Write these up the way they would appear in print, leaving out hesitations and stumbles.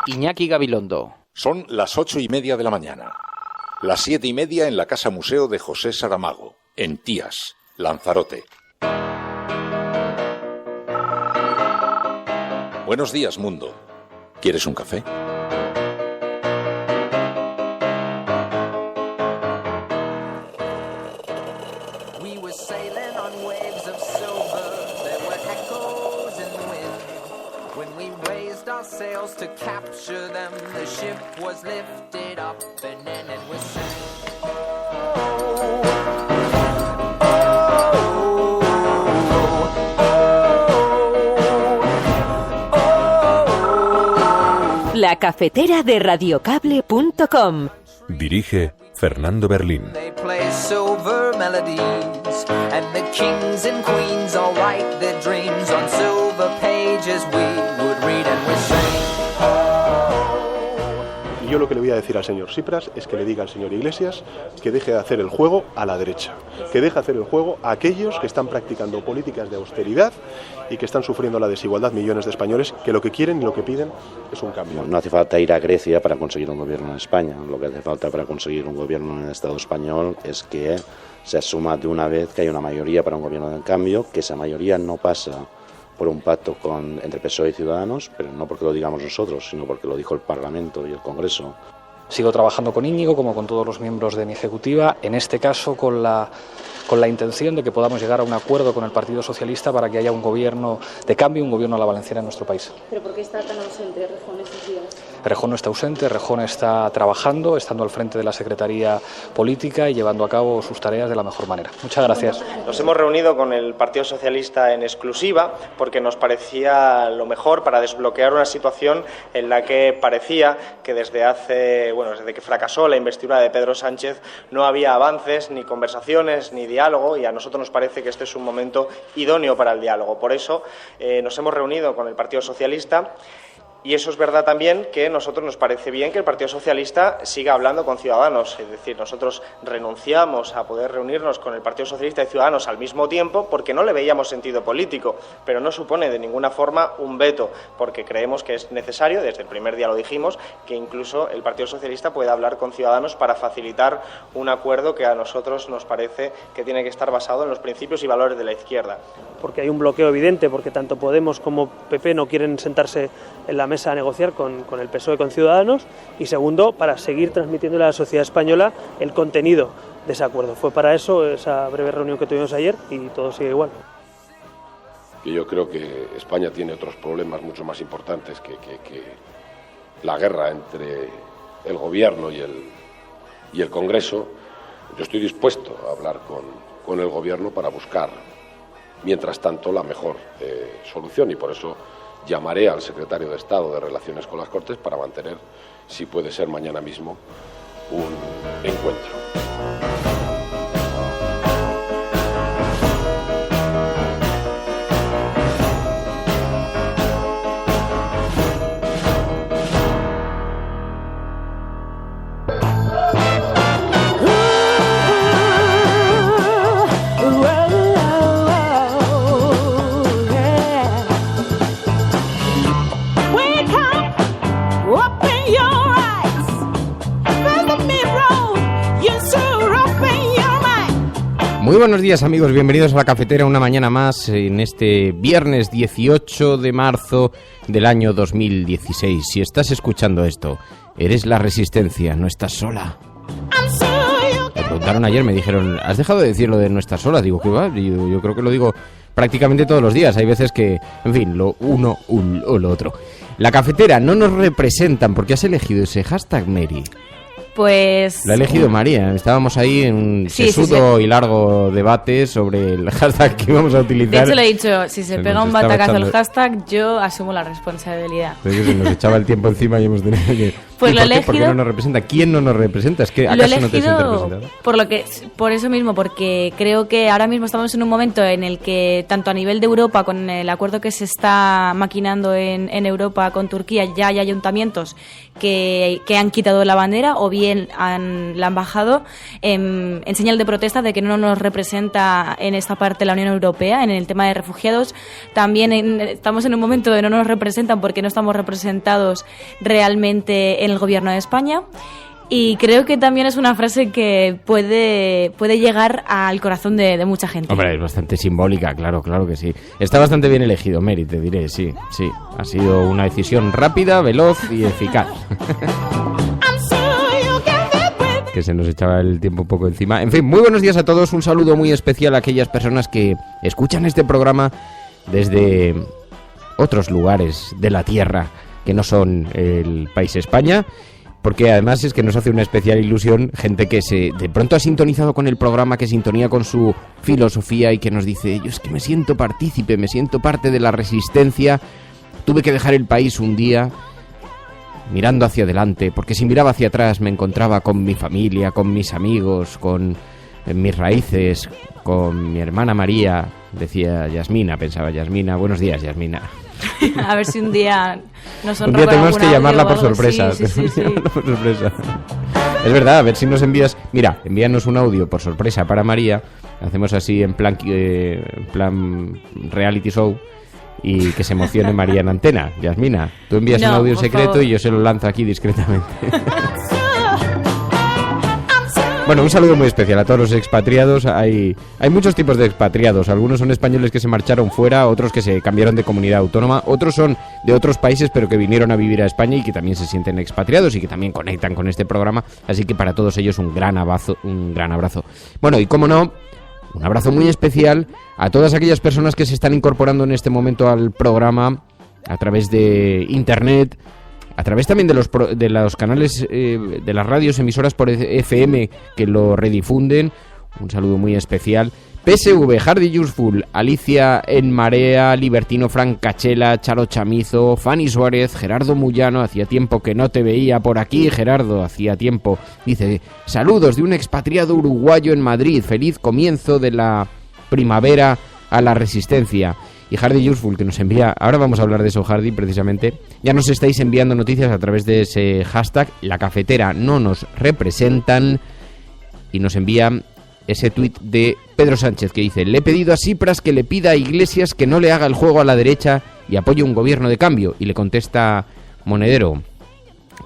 Iñaki Gabilondo. Son las 8:30 de la mañana. Las 7:30 en la Casa Museo de José Saramago, en Tías, Lanzarote. Buenos días, mundo. ¿Quieres un café? Sails to capture them, the ship was lifted up and then it was sank. La cafetera de radiocable.com. Dirige Fernando Berlín. They play silver melodies and the kings and queens all write their dreams on silver pages we would read and we sing. Yo lo que le voy a decir al señor Tsipras es que le diga al señor Iglesias que deje de hacer el juego a la derecha, que deje de hacer el juego a aquellos que están practicando políticas de austeridad y que están sufriendo la desigualdad millones de españoles que lo que quieren y lo que piden es un cambio. No hace falta ir a Grecia para conseguir un gobierno en España. Lo que hace falta para conseguir un gobierno en el Estado español es que se asuma de una vez que hay una mayoría para un gobierno de cambio, que esa mayoría no pasa por un pacto entre PSOE y Ciudadanos, pero no porque lo digamos nosotros, sino porque lo dijo el Parlamento y el Congreso. Sigo trabajando con Íñigo, como con todos los miembros de mi ejecutiva, en este caso con la intención de que podamos llegar a un acuerdo con el Partido Socialista para que haya un gobierno de cambio, un gobierno a la valenciana en nuestro país. ¿Pero por qué está tan ausente Rejón estos días? Rejón no está ausente, Rejón está trabajando, estando al frente de la Secretaría Política y llevando a cabo sus tareas de la mejor manera. Muchas gracias. Nos hemos reunido con el Partido Socialista en exclusiva porque nos parecía lo mejor para desbloquear una situación en la que parecía que desde que fracasó la investidura de Pedro Sánchez no había avances, ni conversaciones, ni diálogo, y a nosotros nos parece que este es un momento idóneo para el diálogo. Por eso nos hemos reunido con el Partido Socialista. Y eso es verdad también que a nosotros nos parece bien que el Partido Socialista siga hablando con Ciudadanos. Es decir, nosotros renunciamos a poder reunirnos con el Partido Socialista y Ciudadanos al mismo tiempo porque no le veíamos sentido político, pero no supone de ninguna forma un veto, porque creemos que es necesario, desde el primer día lo dijimos, que incluso el Partido Socialista pueda hablar con Ciudadanos para facilitar un acuerdo que a nosotros nos parece que tiene que estar basado en los principios y valores de la izquierda. Porque hay un bloqueo evidente, porque tanto Podemos como PP no quieren sentarse en la mesa a negociar con el PSOE, con Ciudadanos, y segundo, para seguir transmitiendo a la sociedad española el contenido de ese acuerdo. Fue para eso esa breve reunión que tuvimos ayer y todo sigue igual. Yo creo que España tiene otros problemas mucho más importantes que la guerra entre el gobierno y el Congreso. Yo estoy dispuesto a hablar con el gobierno para buscar, mientras tanto, la mejor solución, y por eso llamaré al secretario de Estado de Relaciones con las Cortes para mantener, si puede ser mañana mismo, un encuentro. Muy buenos días, amigos, bienvenidos a La Cafetera una mañana más en este viernes 18 de marzo del año 2016. Si estás escuchando esto, eres la Resistencia, no estás sola. Me preguntaron ayer, me dijeron, ¿has dejado de decir lo de no estás sola? Digo, ¿qué va? Yo creo que lo digo prácticamente todos los días. Hay veces que, en fin, lo uno o lo otro. La Cafetera no nos representan porque has elegido ese hashtag, Mary. Pues... Lo ha elegido María. Estábamos ahí en un sesudo y largo debate sobre el hashtag que íbamos a utilizar. De hecho, le he dicho, si se pega un batacazo el hashtag, yo asumo la responsabilidad. Entonces se nos echaba el tiempo encima y hemos tenido Pues lo he elegido. ¿Por qué no nos representa? ¿Quién no nos representa? Es que Lo he ¿acaso no te sientes elegido representado? por eso mismo, porque creo que ahora mismo estamos en un momento en el que, tanto a nivel de Europa, con el acuerdo que se está maquinando en Europa con Turquía, ya hay ayuntamientos que han quitado la bandera o bien la han bajado en señal de protesta de que no nos representa en esta parte la Unión Europea, en el tema de refugiados. También estamos en un momento de no nos representan porque no estamos representados realmente en el gobierno de España. Y creo que también es una frase que puede llegar al corazón de mucha gente. Hombre, es bastante simbólica, claro que sí. Está bastante bien elegido, Mary, te diré, sí. Ha sido una decisión rápida, veloz y eficaz. Que se nos echaba el tiempo un poco encima. En fin, muy buenos días a todos. Un saludo muy especial a aquellas personas que escuchan este programa desde otros lugares de la tierra que no son el país España. Porque además es que nos hace una especial ilusión gente que de pronto ha sintonizado con el programa, que sintonía con su filosofía y que nos dice: yo es que me siento partícipe, me siento parte de la resistencia. Tuve que dejar el país un día mirando hacia adelante, porque si miraba hacia atrás me encontraba con mi familia, con mis amigos, con mis raíces, con mi hermana María, decía Yasmina, pensaba Yasmina. Buenos días, Yasmina. A ver si un día nos un día tenemos que llamarla por sorpresa. Sí. Por sorpresa. Es verdad, a ver si nos envías... Mira, envíanos un audio por sorpresa para María. Hacemos así en plan reality show y que se emocione María en antena. Yasmina, tú envías un audio secreto, favor, y yo se lo lanzo aquí discretamente. Bueno, un saludo muy especial a todos los expatriados. Hay muchos tipos de expatriados. Algunos son españoles que se marcharon fuera, otros que se cambiaron de comunidad autónoma, otros son de otros países pero que vinieron a vivir a España y que también se sienten expatriados y que también conectan con este programa. Así que para todos ellos un gran abrazo. Bueno, y cómo no, un abrazo muy especial a todas aquellas personas que se están incorporando en este momento al programa a través de internet, a través también de los canales de las radios emisoras por FM que lo redifunden. Un saludo muy especial. PSV, Hardy Useful, Alicia en Marea, Libertino Francachela, Charo Chamizo, Fanny Suárez, Gerardo Mullano. Hacía tiempo que no te veía por aquí, Gerardo, hacía tiempo. Dice: saludos de un expatriado uruguayo en Madrid, feliz comienzo de la primavera a la resistencia. Y Hardy Useful, que nos envía, ahora vamos a hablar de eso, Hardy, precisamente, ya nos estáis enviando noticias a través de ese hashtag, La Cafetera no nos representan, y nos envía ese tuit de Pedro Sánchez que dice: le he pedido a Tsipras que le pida a Iglesias que no le haga el juego a la derecha y apoye un gobierno de cambio. Y le contesta Monedero: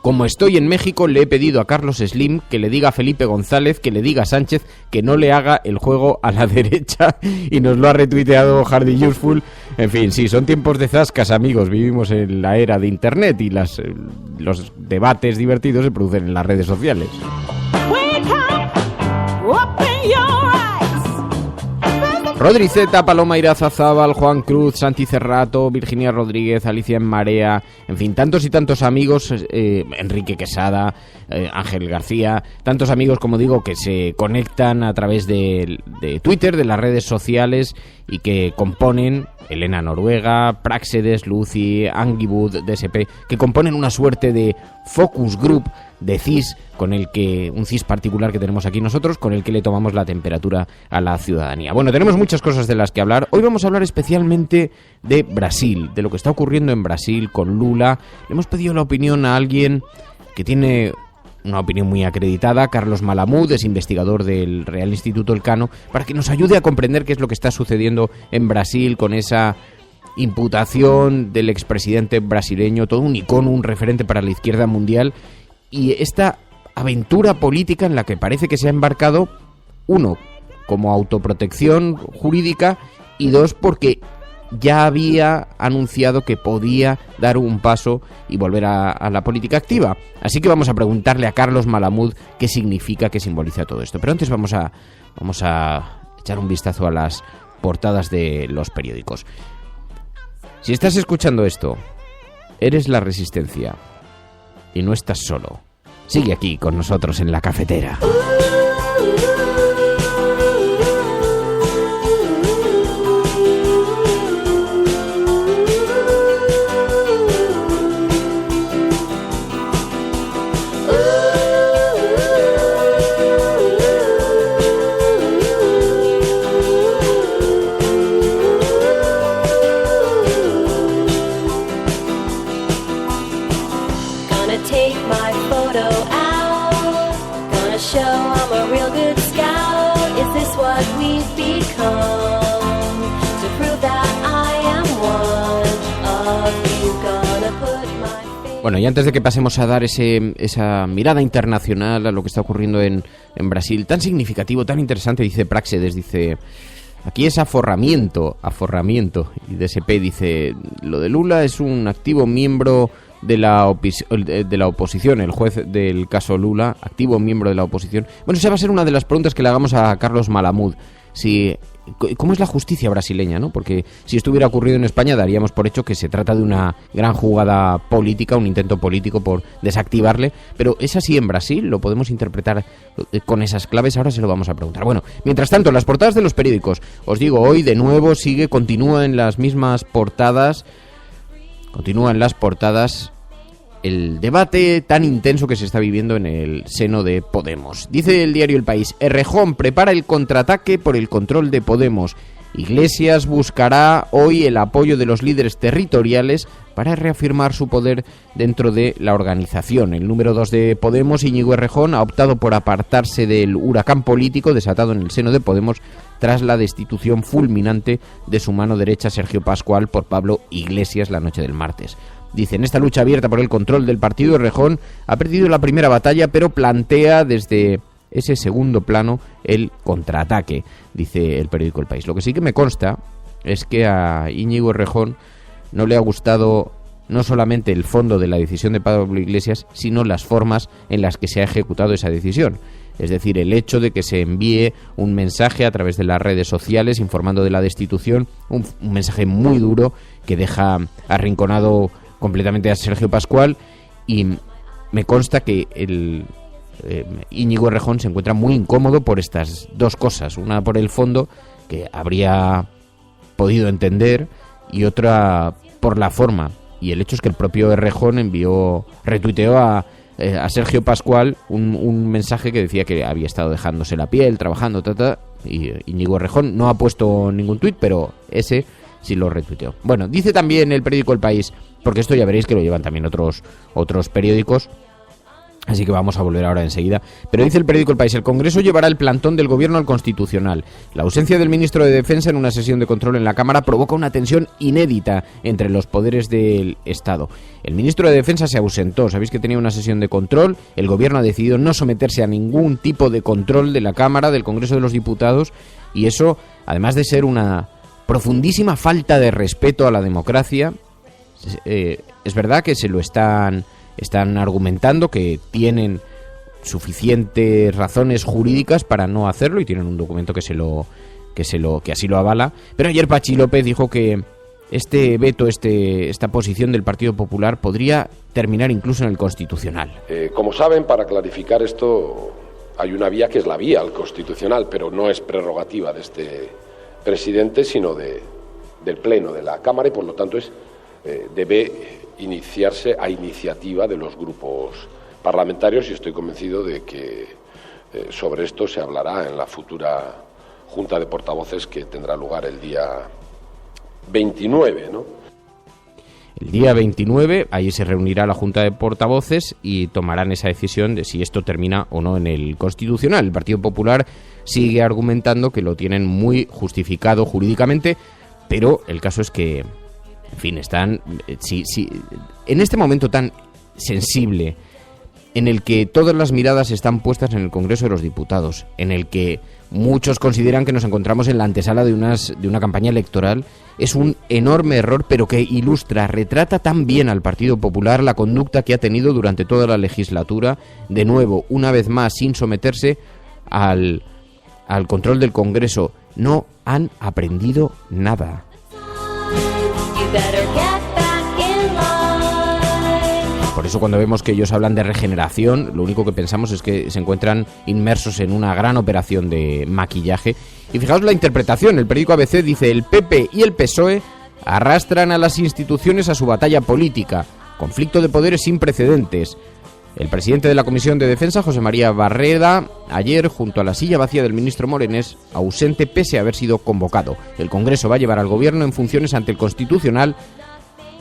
como estoy en México, le he pedido a Carlos Slim que le diga a Felipe González, que le diga a Sánchez que no le haga el juego a la derecha. Y nos lo ha retuiteado Hardy Useful. En fin, sí, son tiempos de zascas, amigos. Vivimos en la era de Internet y los debates divertidos se producen en las redes sociales. Rodri Zeta, Paloma Irazábal, Juan Cruz, Santi Cerrato, Virginia Rodríguez, Alicia en Marea, en fin, tantos y tantos amigos, Enrique Quesada, Ángel García, tantos amigos, como digo, que se conectan a través de Twitter, de las redes sociales y que componen, Elena Noruega, Praxedes, Lucy, Angibud, DSP, que componen una suerte de focus group de CIS, un CIS particular que tenemos aquí nosotros, con el que le tomamos la temperatura a la ciudadanía. Bueno, tenemos muchas cosas de las que hablar. Hoy vamos a hablar especialmente de Brasil, de lo que está ocurriendo en Brasil con Lula. Le hemos pedido la opinión a alguien que tiene una opinión muy acreditada, Carlos Malamud, es investigador del Real Instituto Elcano, para que nos ayude a comprender qué es lo que está sucediendo en Brasil con esa imputación del expresidente brasileño, todo un icono, un referente para la izquierda mundial, y esta aventura política en la que parece que se ha embarcado, uno, como autoprotección jurídica, y dos, porque ya había anunciado que podía dar un paso y volver a la política activa. Así que vamos a preguntarle a Carlos Malamud qué significa, qué simboliza todo esto. Pero antes vamos a echar un vistazo a las portadas de los periódicos. Si estás escuchando esto, eres la resistencia y no estás solo. Sigue aquí con nosotros en La Cafetera. Bueno, y antes de que pasemos a dar esa mirada internacional a lo que está ocurriendo en Brasil, tan significativo, tan interesante, dice Práxedes, dice... Aquí es aforramiento, y DSP dice, lo de Lula es un activo miembro de la oposición, el juez del caso Lula, activo miembro de la oposición. Bueno, esa va a ser una de las preguntas que le hagamos a Carlos Malamud, ¿cómo es la justicia brasileña, no? Porque si esto hubiera ocurrido en España daríamos por hecho que se trata de una gran jugada política, un intento político por desactivarle, pero ¿es así en Brasil? ¿Lo podemos interpretar con esas claves? Ahora se lo vamos a preguntar. Bueno, mientras tanto, las portadas de los periódicos, os digo, hoy de nuevo continúa en las mismas portadas, el debate tan intenso que se está viviendo en el seno de Podemos. Dice el diario El País, Errejón prepara el contraataque por el control de Podemos. Iglesias buscará hoy el apoyo de los líderes territoriales para reafirmar su poder dentro de la organización. El número 2 de Podemos, Íñigo Errejón, ha optado por apartarse del huracán político desatado en el seno de Podemos tras la destitución fulminante de su mano derecha, Sergio Pascual, por Pablo Iglesias la noche del martes. Dice, en esta lucha abierta por el control del partido, Errejón ha perdido la primera batalla, pero plantea desde ese segundo plano el contraataque, dice el periódico El País. Lo que sí que me consta es que a Íñigo Errejón no le ha gustado no solamente el fondo de la decisión de Pablo Iglesias, sino las formas en las que se ha ejecutado esa decisión. Es decir, el hecho de que se envíe un mensaje a través de las redes sociales informando de la destitución, un mensaje muy duro que deja arrinconado completamente a Sergio Pascual, y me consta que Íñigo Errejón se encuentra muy incómodo por estas dos cosas, una por el fondo que habría podido entender y otra por la forma, y el hecho es que el propio Errejón retuiteó a Sergio Pascual un mensaje que decía que había estado dejándose la piel, trabajando, y Íñigo Errejón no ha puesto ningún tuit, pero ese sí lo retuiteó. Bueno, dice también el periódico El País, porque esto ya veréis que lo llevan también otros periódicos, así que vamos a volver ahora enseguida. Pero dice el periódico El País, el Congreso llevará el plantón del Gobierno al Constitucional. La ausencia del ministro de Defensa en una sesión de control en la Cámara provoca una tensión inédita entre los poderes del Estado. El ministro de Defensa se ausentó, sabéis que tenía una sesión de control, el Gobierno ha decidido no someterse a ningún tipo de control de la Cámara, del Congreso de los Diputados, y eso, además de ser una profundísima falta de respeto a la democracia, es verdad que se lo están argumentando, que tienen suficientes razones jurídicas para no hacerlo y tienen un documento que así lo avala, pero ayer Pachi López dijo que este veto, esta posición del Partido Popular podría terminar incluso en el Constitucional. Como saben, para clarificar esto hay una vía que es la vía al Constitucional, pero no es prerrogativa de este presidente, sino del Pleno de la Cámara, y por lo tanto debe iniciarse a iniciativa de los grupos parlamentarios, y estoy convencido de que sobre esto se hablará en la futura Junta de Portavoces que tendrá lugar el día 29, ¿no? El día 29, ahí se reunirá la Junta de Portavoces y tomarán esa decisión de si esto termina o no en el Constitucional. El Partido Popular sigue argumentando que lo tienen muy justificado jurídicamente, pero el caso es que, en fin, están en este momento tan sensible, en el que todas las miradas están puestas en el Congreso de los Diputados, en el que muchos consideran que nos encontramos en la antesala de una campaña electoral, es un enorme error, pero que retrata tan bien al Partido Popular la conducta que ha tenido durante toda la legislatura, de nuevo, una vez más, sin someterse al control del Congreso. No han aprendido nada. Por eso cuando vemos que ellos hablan de regeneración, lo único que pensamos es que se encuentran inmersos en una gran operación de maquillaje. Y fijaos la interpretación, el periódico ABC dice: el PP y el PSOE arrastran a las instituciones a su batalla política, conflicto de poderes sin precedentes. El presidente de la Comisión de Defensa, José María Barreda, ayer junto a la silla vacía del ministro Morenés, ausente pese a haber sido convocado. El Congreso va a llevar al Gobierno en funciones ante el Constitucional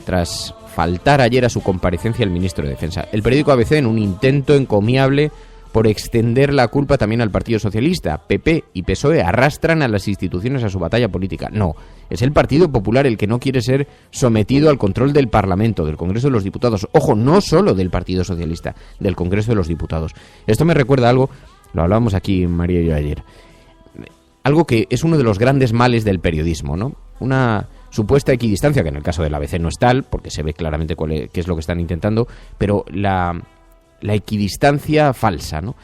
tras faltar ayer a su comparecencia el ministro de Defensa. El periódico ABC, en un intento encomiable por extender la culpa también al Partido Socialista. PP y PSOE arrastran a las instituciones a su batalla política. No, es el Partido Popular el que no quiere ser sometido al control del Parlamento, del Congreso de los Diputados. Ojo, no solo del Partido Socialista, del Congreso de los Diputados. Esto me recuerda algo, lo hablábamos aquí María y yo ayer, algo que es uno de los grandes males del periodismo, ¿no? Una supuesta equidistancia, que en el caso del ABC no es tal, porque se ve claramente qué es lo que están intentando, pero la equidistancia falsa, ¿no?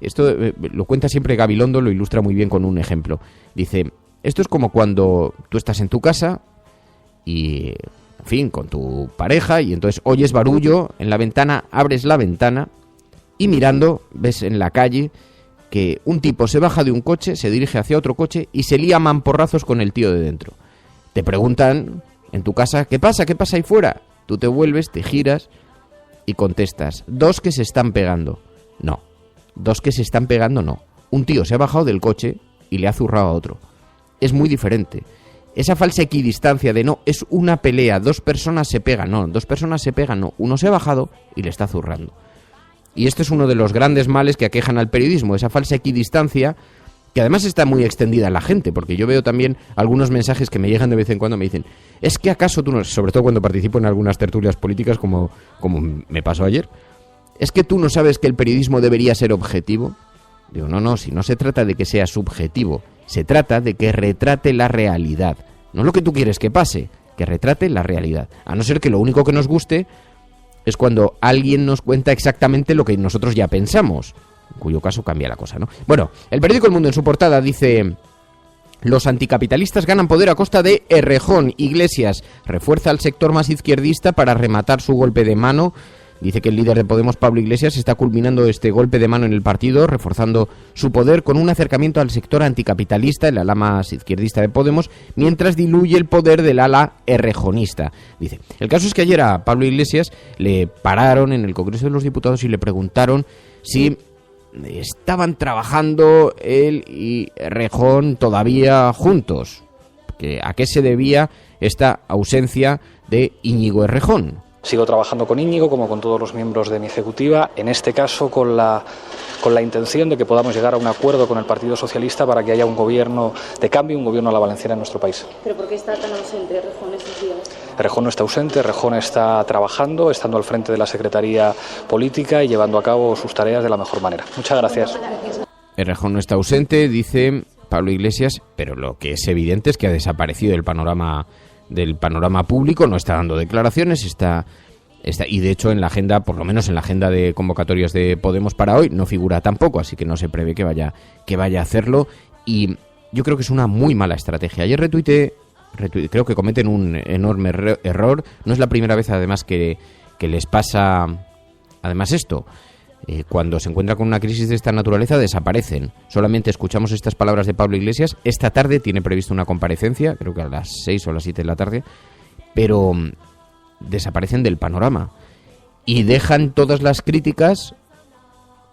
Esto lo cuenta siempre Gabilondo, lo ilustra muy bien con un ejemplo. Dice, esto es como cuando tú estás en tu casa y, en fin, con tu pareja, y entonces oyes barullo en la ventana, abres la ventana y mirando ves en la calle que un tipo se baja de un coche, se dirige hacia otro coche y se lía a mamporrazos con el tío de dentro. Te preguntan en tu casa, ¿qué pasa? ¿Qué pasa ahí fuera? Tú te vuelves, te giras y contestas, 2 que se están pegando. No, 2 que se están pegando no. Un tío se ha bajado del coche y le ha zurrado a otro. Es muy diferente. Esa falsa equidistancia de no, es una pelea, 2 personas se pegan, no, 2 personas se pegan, no. Uno se ha bajado y le está zurrando. Y este es uno de los grandes males que aquejan al periodismo, esa falsa equidistancia, que además está muy extendida en la gente, porque yo veo también algunos mensajes que me llegan de vez en cuando, me dicen, es que acaso tú no, sobre todo cuando participo en algunas tertulias políticas como me pasó ayer, es que tú no sabes que el periodismo debería ser objetivo. Digo, no, si no se trata de que sea subjetivo, se trata de que retrate la realidad, no lo que tú quieres que pase, que retrate la realidad, a no ser que lo único que nos guste es cuando alguien nos cuenta exactamente lo que nosotros ya pensamos, en cuyo caso cambia la cosa, ¿no? Bueno, el periódico El Mundo en su portada dice, los anticapitalistas ganan poder a costa de Errejón. Iglesias refuerza al sector más izquierdista para rematar su golpe de mano. Dice que el líder de Podemos, Pablo Iglesias, está culminando este golpe de mano en el partido, reforzando su poder con un acercamiento al sector anticapitalista, el ala más izquierdista de Podemos, mientras diluye el poder del ala errejonista. Dice, el caso es que ayer a Pablo Iglesias le pararon en el Congreso de los Diputados y le preguntaron si estaban trabajando él y Errejón todavía juntos. ¿A qué se debía esta ausencia de Íñigo Errejón? Sigo trabajando con Íñigo, como con todos los miembros de mi ejecutiva, en este caso con la intención de que podamos llegar a un acuerdo con el Partido Socialista para que haya un gobierno de cambio, un gobierno a la valenciana en nuestro país. ¿Pero por qué está tan ausente Errejón estos días? Errejón no está ausente, Errejón está trabajando, estando al frente de la Secretaría Política y llevando a cabo sus tareas de la mejor manera. Muchas gracias. Errejón no está ausente, dice Pablo Iglesias, pero lo que es evidente es que ha desaparecido del panorama público, no está dando declaraciones, está y de hecho en la agenda, por lo menos en la agenda de convocatorias de Podemos para hoy, no figura tampoco, así que no se prevé que vaya a hacerlo, y yo creo que es una muy mala estrategia. Ayer retuiteé, creo que cometen un enorme error, no es la primera vez además que les pasa además esto. Cuando se encuentra con una crisis de esta naturaleza desaparecen. Solamente escuchamos estas palabras de Pablo Iglesias. Esta tarde tiene previsto una comparecencia, creo que a las 6 o a las 7 de la tarde, pero desaparecen del panorama y dejan todas las críticas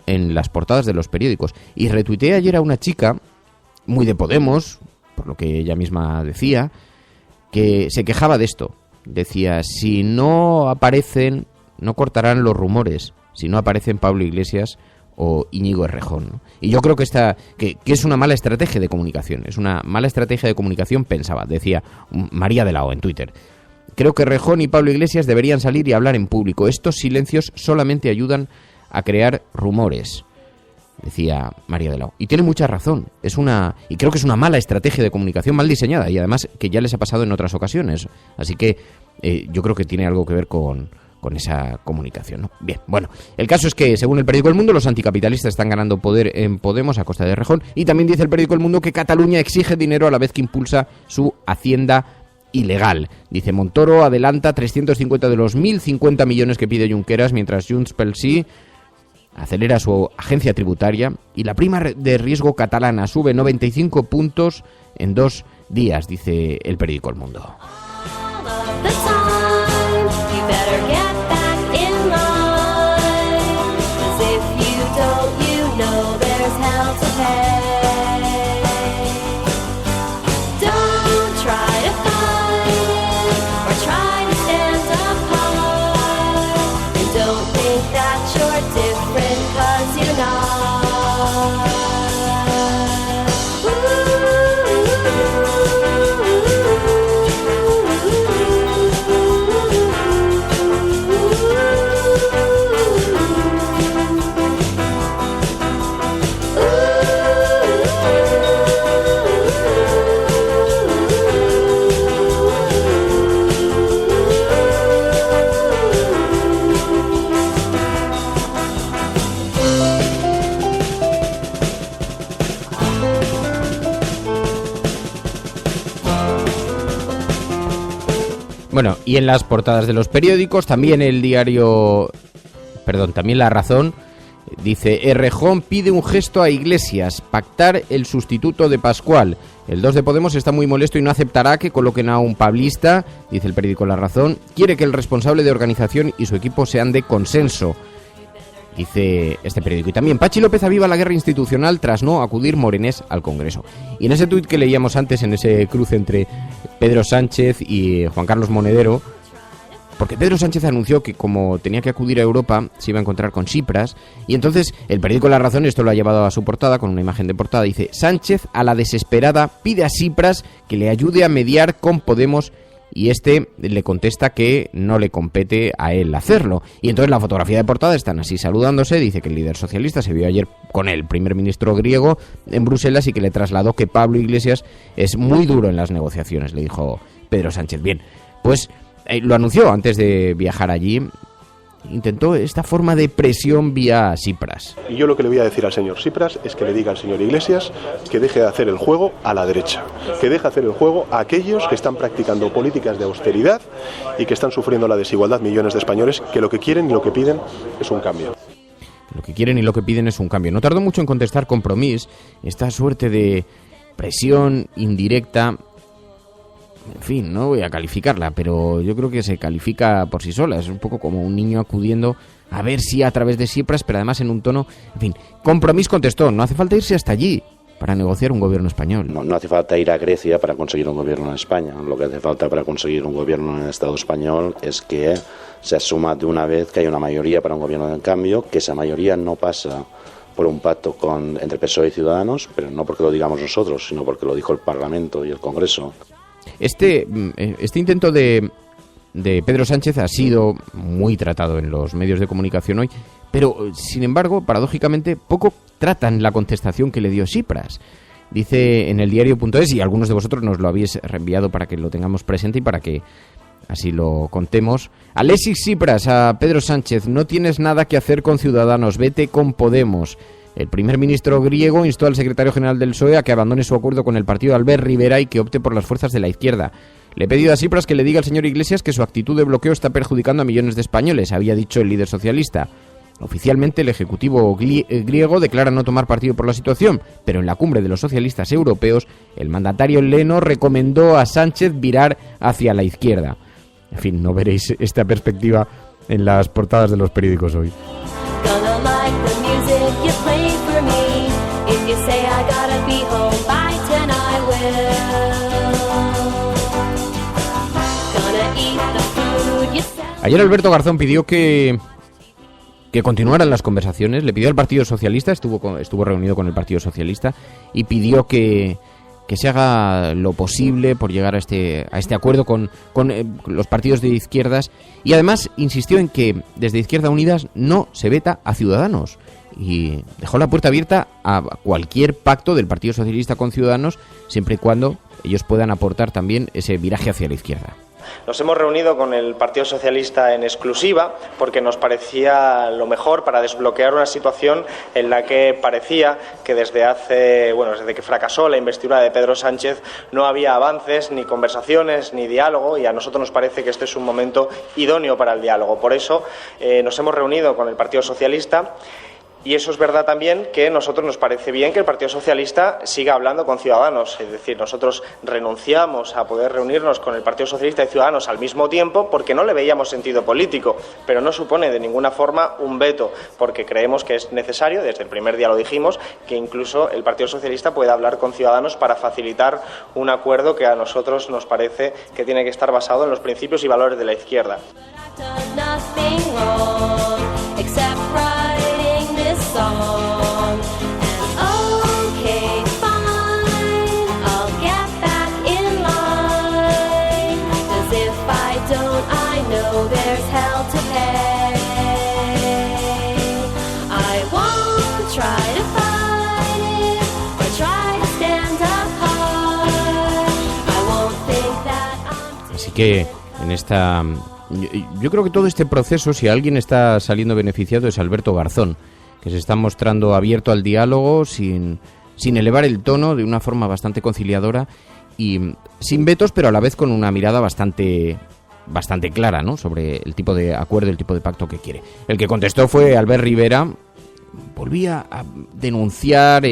en las portadas de los periódicos. Y retuiteé ayer a una chica muy de Podemos, por lo que ella misma decía, que se quejaba de esto. Decía, si no aparecen, no cortarán los rumores si no aparecen Pablo Iglesias o Íñigo Errejón, ¿no? Y yo creo que es una mala estrategia de comunicación. Es una mala estrategia de comunicación, pensaba, decía María de la O en Twitter. Creo que Errejón y Pablo Iglesias deberían salir y hablar en público. Estos silencios solamente ayudan a crear rumores, decía María de la O. Y tiene mucha razón. Y creo que es una mala estrategia de comunicación, mal diseñada, y además que ya les ha pasado en otras ocasiones. Así que yo creo que tiene algo que ver con esa comunicación, ¿no? Bien, bueno, el caso es que, según el periódico El Mundo, los anticapitalistas están ganando poder en Podemos a costa de Errejón, y también dice el periódico El Mundo que Cataluña exige dinero a la vez que impulsa su hacienda ilegal. Dice, Montoro adelanta 350 de los 1.050 millones que pide Junqueras, mientras Junts pel Sí acelera su agencia tributaria, y la prima de riesgo catalana sube 95 puntos en 2 días, dice el periódico El Mundo. Don't think that you're different 'cause you're not. Bueno, y en las portadas de los periódicos, también también La Razón, dice: Errejón pide un gesto a Iglesias, pactar el sustituto de Pascual. El 2 de Podemos está muy molesto y no aceptará que coloquen a un pablista, dice el periódico La Razón. Quiere que el responsable de organización y su equipo sean de consenso, dice este periódico. Y también Pachi López aviva la guerra institucional tras no acudir Morenés al Congreso. Y en ese tuit que leíamos antes, en ese cruce entre Pedro Sánchez y Juan Carlos Monedero, porque Pedro Sánchez anunció que como tenía que acudir a Europa se iba a encontrar con Tsipras, y entonces el periódico La Razón esto lo ha llevado a su portada con una imagen de portada. Dice: Sánchez a la desesperada pide a Tsipras que le ayude a mediar con Podemos, y este le contesta que no le compete a él hacerlo. Y entonces la fotografía de portada están así saludándose. Dice que el líder socialista se vio ayer con el primer ministro griego en Bruselas y que le trasladó que Pablo Iglesias es muy duro en las negociaciones, le dijo Pedro Sánchez. Bien, pues lo anunció antes de viajar allí. Intentó esta forma de presión vía Tsipras. Y yo lo que le voy a decir al señor Tsipras es que le diga al señor Iglesias que deje de hacer el juego a la derecha, que deje de hacer el juego a aquellos que están practicando políticas de austeridad y que están sufriendo la desigualdad millones de españoles, que lo que quieren y lo que piden es un cambio. Lo que quieren y lo que piden es un cambio. No tardó mucho en contestar Compromís, esta suerte de presión indirecta. En fin, no voy a calificarla, pero yo creo que se califica por sí sola. Es un poco como un niño acudiendo a ver si a través de Tsipras, pero además en un tono... En fin, Compromís contestó: no hace falta irse hasta allí para negociar un gobierno español. No hace falta ir a Grecia para conseguir un gobierno en España. Lo que hace falta para conseguir un gobierno en el Estado español es que se asuma de una vez que hay una mayoría para un gobierno de cambio, que esa mayoría no pasa por un pacto entre PSOE y Ciudadanos, pero no porque lo digamos nosotros, sino porque lo dijo el Parlamento y el Congreso. Este intento de Pedro Sánchez ha sido muy tratado en los medios de comunicación hoy, pero sin embargo, paradójicamente, poco tratan la contestación que le dio Tsipras. Dice en el diario.es, y algunos de vosotros nos lo habéis reenviado para que lo tengamos presente y para que así lo contemos: Alexis Tsipras a Pedro Sánchez: no tienes nada que hacer con Ciudadanos, vete con Podemos. El primer ministro griego instó al secretario general del PSOE a que abandone su acuerdo con el partido de Albert Rivera y que opte por las fuerzas de la izquierda. Le he pedido a Tsipras que le diga al señor Iglesias que su actitud de bloqueo está perjudicando a millones de españoles, había dicho el líder socialista. Oficialmente, el ejecutivo griego declara no tomar partido por la situación, pero en la cumbre de los socialistas europeos, el mandatario helleno recomendó a Sánchez virar hacia la izquierda. En fin, no veréis esta perspectiva en las portadas de los periódicos hoy. Ayer Alberto Garzón pidió que continuaran las conversaciones, le pidió al Partido Socialista, estuvo reunido con el Partido Socialista y pidió que se haga lo posible por llegar a este acuerdo con los partidos de izquierdas, y además insistió en que desde Izquierda Unidas no se veta a Ciudadanos y dejó la puerta abierta a cualquier pacto del Partido Socialista con Ciudadanos, siempre y cuando ellos puedan aportar también ese viraje hacia la izquierda. Nos hemos reunido con el Partido Socialista en exclusiva porque nos parecía lo mejor para desbloquear una situación en la que parecía que desde que fracasó la investidura de Pedro Sánchez no había avances, ni conversaciones, ni diálogo, y a nosotros nos parece que este es un momento idóneo para el diálogo. Por eso nos hemos reunido con el Partido Socialista. Y eso es verdad también que a nosotros nos parece bien que el Partido Socialista siga hablando con Ciudadanos. Es decir, nosotros renunciamos a poder reunirnos con el Partido Socialista y Ciudadanos al mismo tiempo porque no le veíamos sentido político, pero no supone de ninguna forma un veto, porque creemos que es necesario, desde el primer día lo dijimos, que incluso el Partido Socialista pueda hablar con Ciudadanos para facilitar un acuerdo que a nosotros nos parece que tiene que estar basado en los principios y valores de la izquierda. Así que en esta... Yo creo que todo este proceso, si alguien está saliendo beneficiado, es Alberto Garzón, que se está mostrando abierto al diálogo sin elevar el tono, de una forma bastante conciliadora y sin vetos, pero a la vez con una mirada bastante bastante clara, ¿no?, sobre el tipo de acuerdo, el tipo de pacto que quiere. El que contestó fue Albert Rivera. Volvía a denunciar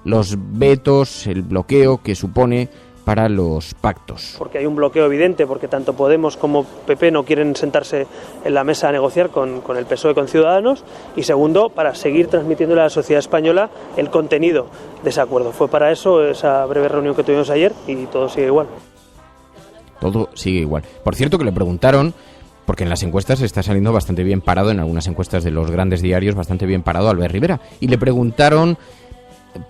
los vetos, el bloqueo que supone para los pactos. Porque hay un bloqueo evidente, porque tanto Podemos como PP no quieren sentarse en la mesa a negociar con el PSOE, con Ciudadanos, y segundo, para seguir transmitiéndole a la sociedad española el contenido de ese acuerdo. Fue para eso esa breve reunión que tuvimos ayer y todo sigue igual. Todo sigue igual. Por cierto, que le preguntaron, porque en las encuestas está saliendo bastante bien parado, en algunas encuestas de los grandes diarios, bastante bien parado Albert Rivera, y le preguntaron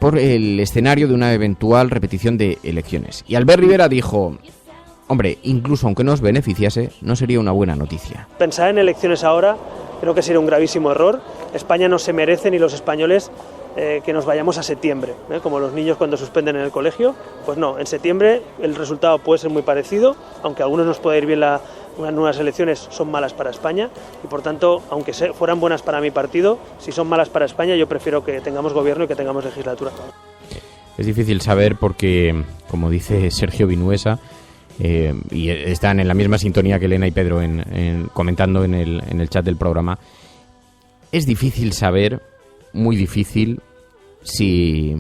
por el escenario de una eventual repetición de elecciones. Y Albert Rivera dijo: hombre, incluso aunque nos beneficiase, no sería una buena noticia. Pensar en elecciones ahora creo que sería un gravísimo error. España no se merece, ni los españoles, que nos vayamos a septiembre, como los niños cuando suspenden en el colegio. Pues no, en septiembre el resultado puede ser muy parecido, aunque a algunos nos puede ir bien unas nuevas elecciones, son malas para España, y por tanto, aunque fueran buenas para mi partido, si son malas para España, yo prefiero que tengamos gobierno y que tengamos legislatura. Es difícil saber porque, como dice Sergio Vinuesa, y están en la misma sintonía que Elena y Pedro comentando en el chat del programa, es difícil saber, muy difícil, si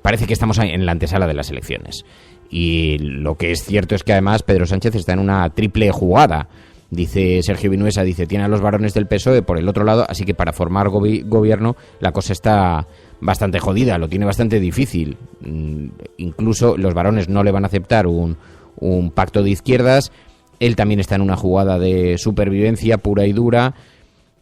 parece que estamos en la antesala de las elecciones. Y lo que es cierto es que además Pedro Sánchez está en una triple jugada. Dice Sergio Vinuesa, tiene a los varones del PSOE por el otro lado, así que para formar gobierno la cosa está bastante jodida, lo tiene bastante difícil. Incluso los varones no le van a aceptar un pacto de izquierdas. Él también está en una jugada de supervivencia pura y dura.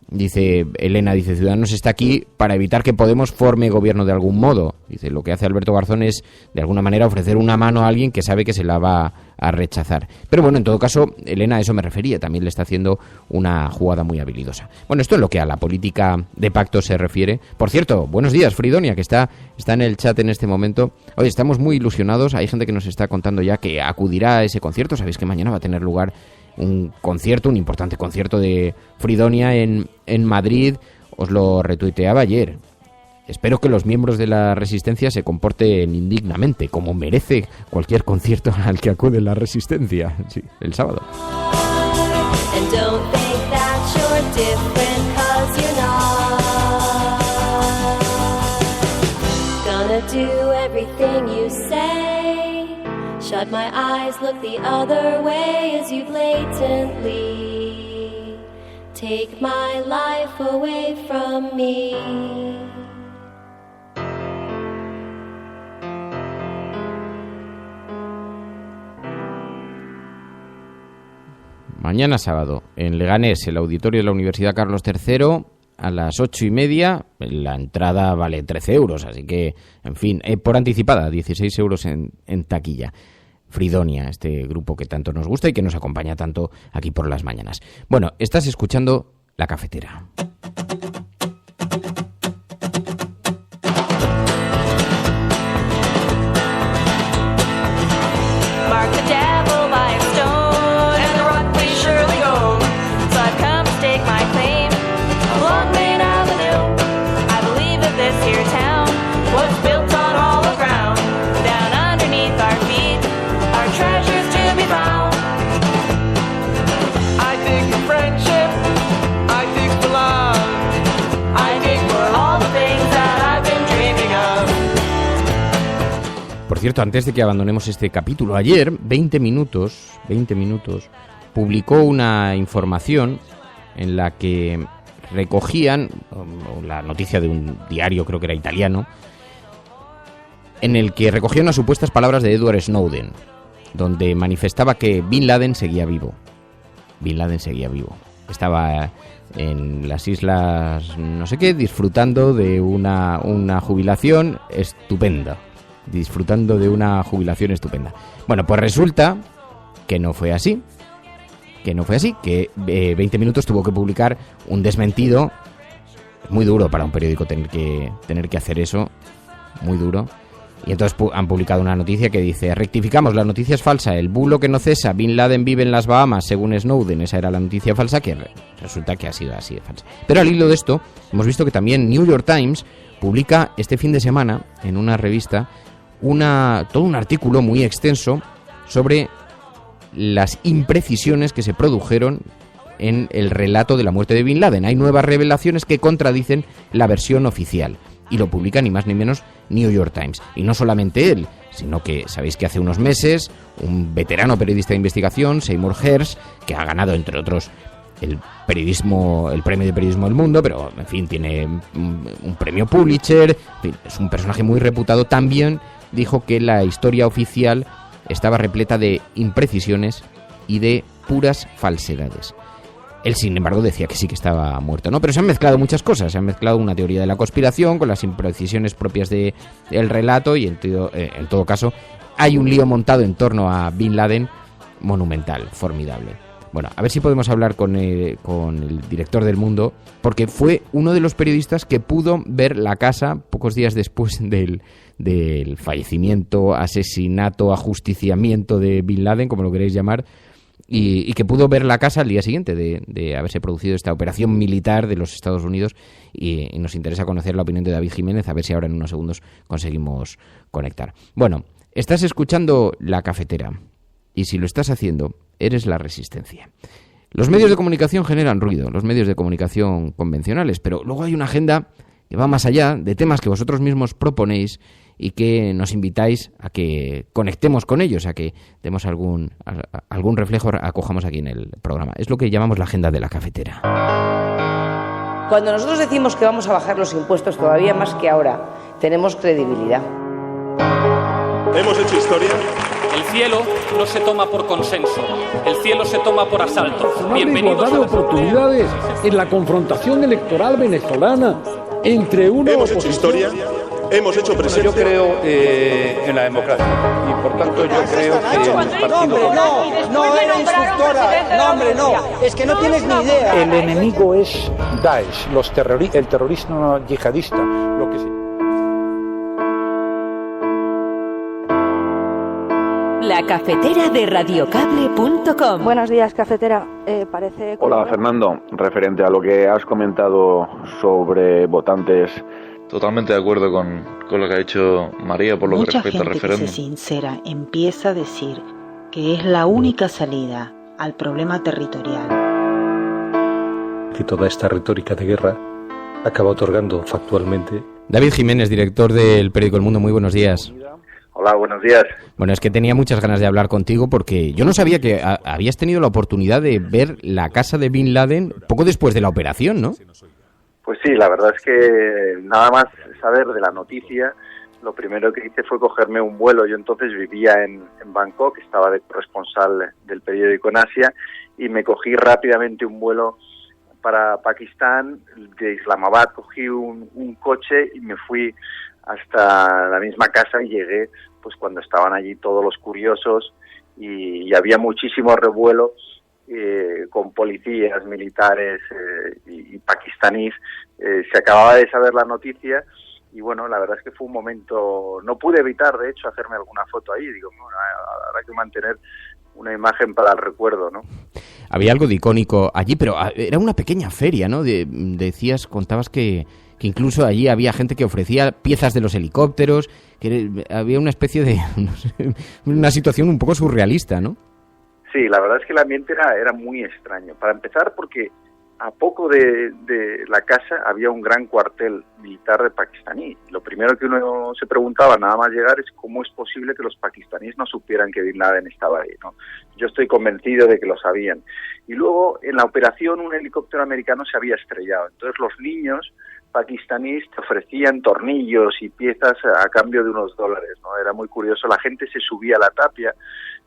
Dice Elena, Ciudadanos está aquí para evitar que Podemos forme gobierno de algún modo. Dice, lo que hace Alberto Garzón es, de alguna manera, ofrecer una mano a alguien que sabe que se la va a rechazar. Pero bueno, en todo caso, Elena, a eso me refería, también le está haciendo una jugada muy habilidosa. Bueno, esto es lo que a la política de pacto se refiere. Por cierto, buenos días, Fridonia, que está en el chat en este momento. Oye, estamos muy ilusionados, hay gente que nos está contando ya que acudirá a ese concierto. Sabéis que mañana va a tener lugar un importante concierto de Fridonia en Madrid. Os lo retuiteaba ayer. Espero que los miembros de la Resistencia se comporten indignamente, como merece cualquier concierto al que acude la Resistencia. Sí, el sábado. Shut my eyes, look the other way as you blatantly take my life away from me. Mañana sábado, en Leganés, el auditorio de la Universidad Carlos III, a las 8:30, la entrada vale 13 euros, así que, en fin, por anticipada, 16 euros en taquilla. Fridonia, este grupo que tanto nos gusta y que nos acompaña tanto aquí por las mañanas. Bueno, estás escuchando La Cafetera. Por cierto, antes de que abandonemos este capítulo, ayer, 20 minutos, publicó una información en la que recogían, la noticia de un diario, creo que era italiano, en el que recogía unas supuestas palabras de Edward Snowden, donde manifestaba que Bin Laden seguía vivo. Estaba en las islas no sé qué, disfrutando de una jubilación estupenda. Bueno, pues resulta que no fue así. Que 20 minutos tuvo que publicar un desmentido. Muy duro para un periódico tener que hacer eso. Muy duro. Y entonces han publicado una noticia que dice: rectificamos, la noticia es falsa, el bulo que no cesa, Bin Laden vive en las Bahamas, según Snowden. Esa era la noticia falsa, que resulta que ha sido así de falsa. Pero al hilo de esto, hemos visto que también New York Times publica este fin de semana, en una revista, todo un artículo muy extenso sobre las imprecisiones que se produjeron en el relato de la muerte de Bin Laden. Hay nuevas revelaciones que contradicen la versión oficial. Y lo publica ni más ni menos New York Times. Y no solamente él, sino que sabéis que hace unos meses un veterano periodista de investigación, Seymour Hersh, que ha ganado, entre otros, el premio de periodismo del mundo, pero en fin, tiene un premio Pulitzer, en fin, es un personaje muy reputado, también dijo que la historia oficial estaba repleta de imprecisiones y de puras falsedades. Él, sin embargo, decía que sí que estaba muerto, ¿no? Pero se han mezclado muchas cosas. Se han mezclado una teoría de la conspiración con las imprecisiones propias del relato y, en todo caso, hay un lío montado en torno a Bin Laden monumental, formidable. Bueno, a ver si podemos hablar con el director del Mundo, porque fue uno de los periodistas que pudo ver la casa pocos días después del fallecimiento, asesinato, ajusticiamiento de Bin Laden, como lo queréis llamar, y que pudo ver la casa al día siguiente de haberse producido esta operación militar de los Estados Unidos, y nos interesa conocer la opinión de David Jiménez, a ver si ahora en unos segundos conseguimos conectar. Bueno, estás escuchando La Cafetera, y si lo estás haciendo, eres la resistencia. Los medios de comunicación generan ruido, los medios de comunicación convencionales, pero luego hay una agenda que va más allá de temas que vosotros mismos proponéis y que nos invitáis a que conectemos con ellos, a que demos algún reflejo, acojamos aquí en el programa. Es lo que llamamos la agenda de La Cafetera. Cuando nosotros decimos que vamos a bajar los impuestos todavía más que ahora, tenemos credibilidad. Hemos hecho historia. El cielo no se toma por consenso, el cielo se toma por asalto. Bienvenidos a de oportunidades en la confrontación electoral venezolana entre uno Hemos hecho historia. Hemos hecho presencia. Yo creo en la democracia y por tanto yo creo que el partido... No era instructora, no hombre, no, es que no tienes ni idea. El enemigo es Daesh, el terrorismo yihadista, lo que sí. La cafetera de radiocable.com. Buenos días, cafetera. Parece... Hola, Fernando. Referente a lo que has comentado sobre votantes, totalmente de acuerdo con lo que ha dicho María por lo que respecta al referéndum. Mucha gente que se sincera empieza a decir que es la única salida al problema territorial. Y toda esta retórica de guerra acaba otorgando factualmente... David Jiménez, director del periódico El Mundo, muy buenos días. Hola, buenos días. Bueno, es que tenía muchas ganas de hablar contigo porque yo no sabía que habías tenido la oportunidad de ver la casa de Bin Laden poco después de la operación, ¿no? Pues sí, la verdad es que nada más saber de la noticia, lo primero que hice fue cogerme un vuelo. Yo entonces vivía en Bangkok, estaba de corresponsal del periódico en Asia, y me cogí rápidamente un vuelo para Pakistán. De Islamabad cogí un coche y me fui hasta la misma casa y llegué pues cuando estaban allí todos los curiosos y había muchísimo revuelo con policías, militares y pakistaníes. Se acababa de saber la noticia y bueno, la verdad es que fue un momento, no pude evitar de hecho hacerme alguna foto ahí, digo, bueno, habrá que mantener una imagen para el recuerdo, ¿no? Había algo de icónico allí, pero era una pequeña feria, ¿no? Contabas que incluso allí había gente que ofrecía piezas de los helicópteros, que había una especie de... no sé, una situación un poco surrealista, ¿no? Sí, la verdad es que el ambiente era muy extraño. Para empezar, porque a poco de la casa había un gran cuartel militar de pakistaní. Lo primero que uno se preguntaba nada más llegar es cómo es posible que los pakistaníes no supieran que Bin Laden estaba ahí, ¿no? Yo estoy convencido de que lo sabían. Y luego, en la operación, un helicóptero americano se había estrellado. Entonces, los niños pakistaníes te ofrecían tornillos y piezas a cambio de unos dólares, ¿no? Era muy curioso. La gente se subía a la tapia